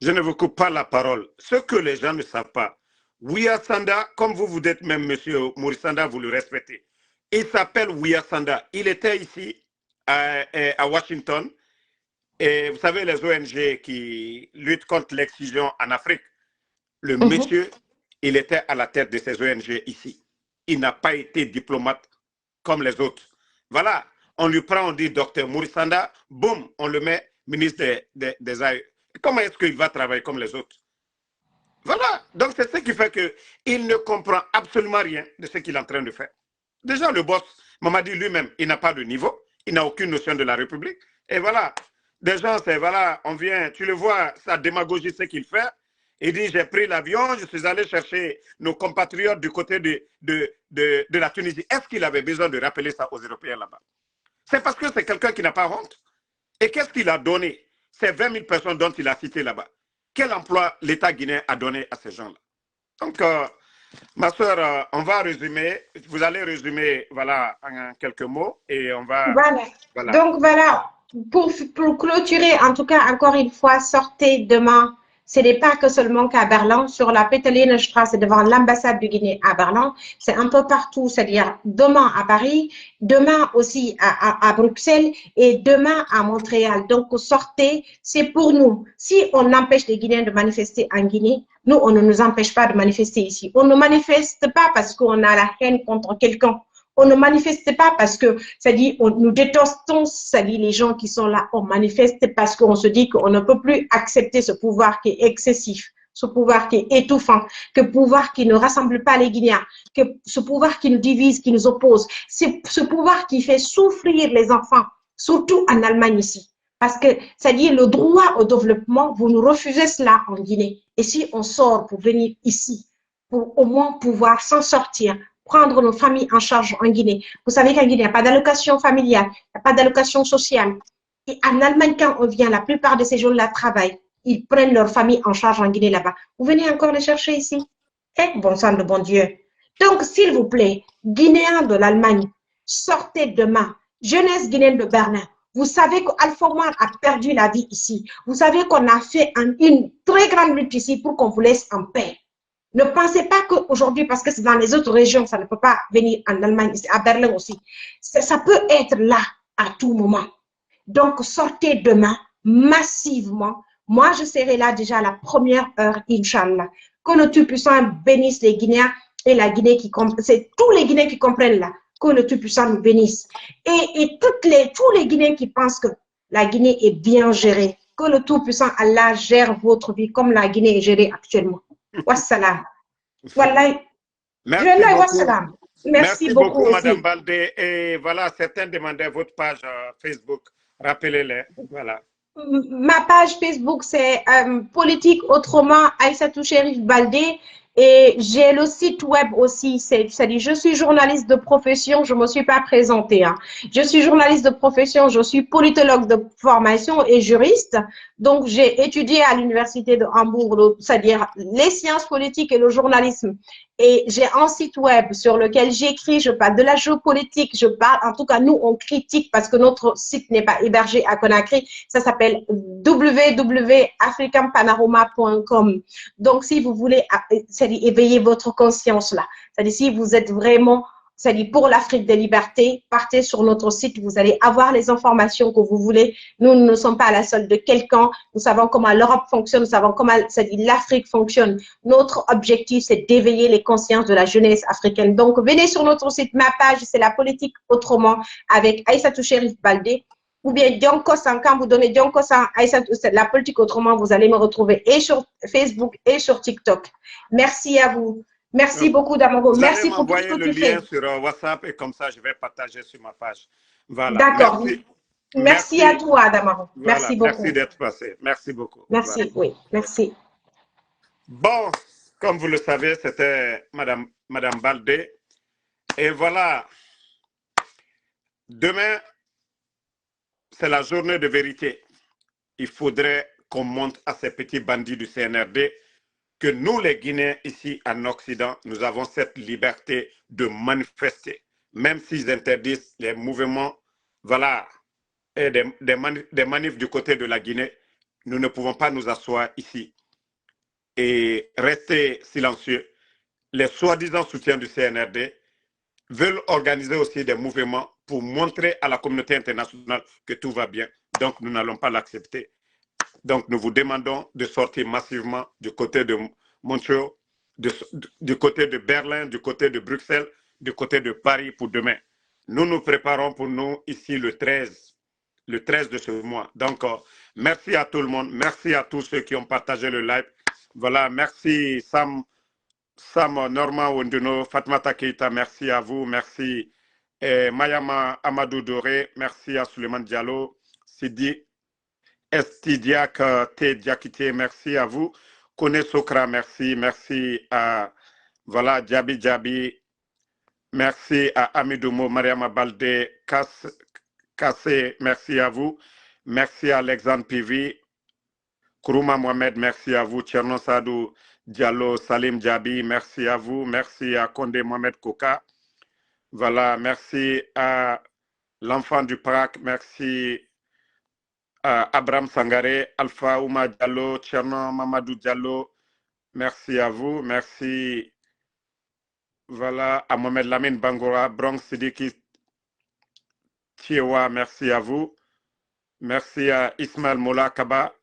Je ne vous coupe pas la parole. Ce que les gens ne savent pas, Ouya Sanda, comme vous dites même, monsieur Maurice Sanda, vous le respectez. Il s'appelle Ouya Sanda. Il était ici, à Washington. Et vous savez, les ONG qui luttent contre l'excision en Afrique, le monsieur, il était à la tête de ces ONG ici. Il n'a pas été diplomate comme les autres. Voilà, on lui prend, on dit docteur Maurice Sanda, boum, on le met ministre des AE. Comment est-ce qu'il va travailler comme les autres? Voilà, donc c'est ce qui fait qu'il ne comprend absolument rien de ce qu'il est en train de faire. Déjà, le boss, Mamadi lui-même, il n'a pas de niveau, il n'a aucune notion de la République. Et voilà, des gens, c'est voilà, on vient, tu le vois, sa démagogie, ce qu'il fait. Il dit, j'ai pris l'avion, je suis allé chercher nos compatriotes du côté de la Tunisie. Est-ce qu'il avait besoin de rappeler ça aux Européens là-bas? C'est parce que c'est quelqu'un qui n'a pas honte. Et qu'est-ce qu'il a donné? Ces 20 000 personnes dont il a cité là-bas. Quel emploi l'État guinéen a donné à ces gens-là? Donc, ma soeur, on va résumer. Vous allez résumer, voilà, en quelques mots. Et on va... Voilà. Donc, voilà, pour clôturer, en tout cas, encore une fois, sortez demain. Ce n'est pas que seulement qu'à Berlin, sur la Petelinenstraße devant l'ambassade du Guinée à Berlin, c'est un peu partout, c'est-à-dire demain à Paris, demain aussi à Bruxelles et demain à Montréal. Donc, sortez, c'est pour nous. Si on empêche les Guinéens de manifester en Guinée, nous, on ne nous empêche pas de manifester ici. On ne manifeste pas parce qu'on a la haine contre quelqu'un. On ne manifeste pas parce que, c'est-à-dire, nous détestons, c'est-à-dire les gens qui sont là. On manifeste parce qu'on se dit qu'on ne peut plus accepter ce pouvoir qui est excessif, ce pouvoir qui est étouffant, ce pouvoir qui ne rassemble pas les Guinéens, ce pouvoir qui nous divise, qui nous oppose, c'est ce pouvoir qui fait souffrir les enfants, surtout en Allemagne ici. Parce que, c'est-à-dire, le droit au développement, vous nous refusez cela en Guinée. Et si on sort pour venir ici, pour au moins pouvoir s'en sortir, prendre nos familles en charge en Guinée. Vous savez qu'en Guinée, il n'y a pas d'allocation familiale, il n'y a pas d'allocation sociale. Et en Allemagne, quand on vient, la plupart de ces gens-là travaillent. Ils prennent leur famille en charge en Guinée là-bas. Vous venez encore les chercher ici? Eh, bon sang de bon Dieu. Donc, s'il vous plaît, Guinéens de l'Allemagne, sortez demain. Jeunesse guinéenne de Berlin. Vous savez qu'Alpha Omar a perdu la vie ici. Vous savez qu'on a fait une très grande lutte ici pour qu'on vous laisse en paix. Ne pensez pas qu'aujourd'hui, parce que c'est dans les autres régions, ça ne peut pas venir en Allemagne, à Berlin aussi. Ça peut être là à tout moment. Donc, sortez demain massivement. Moi, je serai là déjà à la première heure, Inch'Allah. Que le Tout-Puissant bénisse les Guinéens et la Guinée qui comprennent. C'est tous les Guinéens qui comprennent là. Que le Tout-Puissant nous bénisse. Et tous les Guinéens qui pensent que la Guinée est bien gérée. Que le Tout-Puissant Allah gère votre vie comme la Guinée est gérée actuellement. Wassalam. Wallahi. Merci beaucoup, Madame Baldé. Et voilà, certains demandaient votre page Facebook. Rappelez-les. Voilà. Ma page Facebook, c'est Politique Autrement, Aïssatou Chérif Baldé. Et j'ai le site web aussi, c'est-à-dire je suis journaliste de profession, je ne me suis pas présentée. Hein. Je suis journaliste de profession, je suis politologue de formation et juriste. Donc, j'ai étudié à l'université de Hambourg, c'est-à-dire les sciences politiques et le journalisme. Et j'ai un site web sur lequel j'écris, je parle de la géopolitique, je parle, en tout cas, nous, on critique parce que notre site n'est pas hébergé à Conakry. Ça s'appelle www.africanpanorama.com. Donc, si vous voulez, c'est-à-dire éveiller votre conscience là, c'est-à-dire si vous êtes vraiment, c'est-à-dire pour l'Afrique des libertés, partez sur notre site, vous allez avoir les informations que vous voulez. Nous ne sommes pas à la solde de quelqu'un, nous savons comment l'Europe fonctionne, nous savons comment l'Afrique fonctionne. Notre objectif, c'est d'éveiller les consciences de la jeunesse africaine. Donc, venez sur notre site, ma page, c'est la politique autrement avec Aïssatou Chérif Baldé. Ou bien Dionkosan, quand vous donnez Dionkosan, la politique autrement, vous allez me retrouver et sur Facebook et sur TikTok. Merci à vous. Merci beaucoup, Damaro. Vous allez Merci pour tout ce m'envoyer que le tu lien fais. sur WhatsApp et comme ça, je vais partager sur ma page. Voilà. D'accord. Merci. Merci à Merci. toi, Damaro. Voilà. Merci Merci beaucoup. d'être passé. Merci beaucoup. Voilà. Merci, oui, merci. Bon, comme vous le savez, c'était Madame Baldé. Et voilà. Demain, c'est la journée de vérité. Il faudrait qu'on montre à ces petits bandits du CNRD que nous, les Guinéens, ici en Occident, nous avons cette liberté de manifester. Même s'ils interdisent les mouvements, voilà, et des manifs du côté de la Guinée, nous ne pouvons pas nous asseoir ici et rester silencieux. Les soi-disant soutiens du CNRD veulent organiser aussi des mouvements pour montrer à la communauté internationale que tout va bien. Donc, nous n'allons pas l'accepter. Donc, nous vous demandons de sortir massivement du côté de Montréal, du côté de Berlin, du côté de Bruxelles, du côté de Paris pour demain. Nous nous préparons pour nous ici le 13 de ce mois. Donc, merci à tout le monde. Merci à tous ceux qui ont partagé le live. Voilà, merci Sam Norman Wonduno, Fatmata Keita, merci à vous. Merci Mayama Amadou Doré, merci à Suleiman Diallo, Sidi Estidiak T. Diakité, merci à vous. Kone Sokra, merci. Merci à voilà, Djabi Djabi. Merci à Amidomo, Mariama Baldé, Kassé, merci à vous. Merci à Alexandre Pivi. Kourouma Mohamed, merci à vous. Tcherno Sadou Diallo, Salim Djabi, merci à vous. Merci à Kondé Mohamed Koka. Voilà, merci à l'enfant du Prak, merci Abraham Sangaré, Alpha Ouma Diallo, Tcherno Mamadou Diallo, merci à vous, merci voilà, à Mohamed Lamine Bangora, Bronx Sidiki Tiewa, merci à vous, merci à Ismaël Mola Kaba,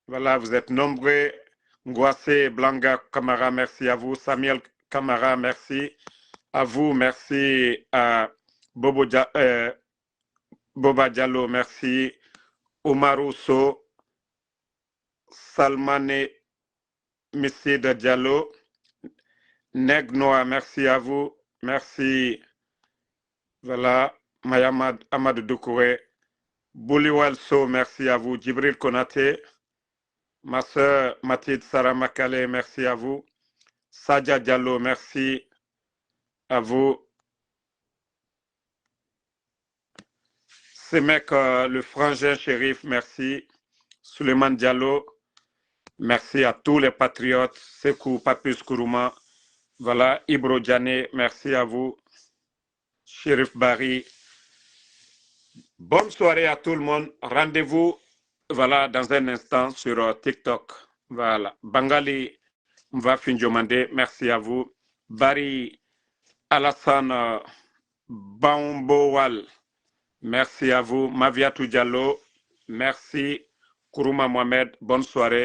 voilà, vous êtes nombreux, Ngwase Blanga Kamara, merci à vous, Samuel Kamara, merci à vous, merci à Boba Diallo, merci, Omarou So, Salmane Missida Diallo, Negnoa, merci à vous. Merci. Voilà. Mayama Amadou Doukouré. Bouliwal So, merci à vous. Djibril Konate. Ma soeur Mathilde Sarah Makale, merci à vous. Sadia Diallo, merci à vous. Semek, le frangin shérif, merci. Suleiman Diallo, merci à tous les patriotes. Sekou Papus Kourouma. Voilà. Ibro Djane, merci à vous. Shérif Barry. Bonne soirée à tout le monde. Rendez-vous voilà, dans un instant sur TikTok. Voilà. Bangali Mvafinjomande, merci à vous. Barry Alassane Bambowal, merci à vous. Maviatou Diallo, merci. Kourouma Mohamed, bonne soirée.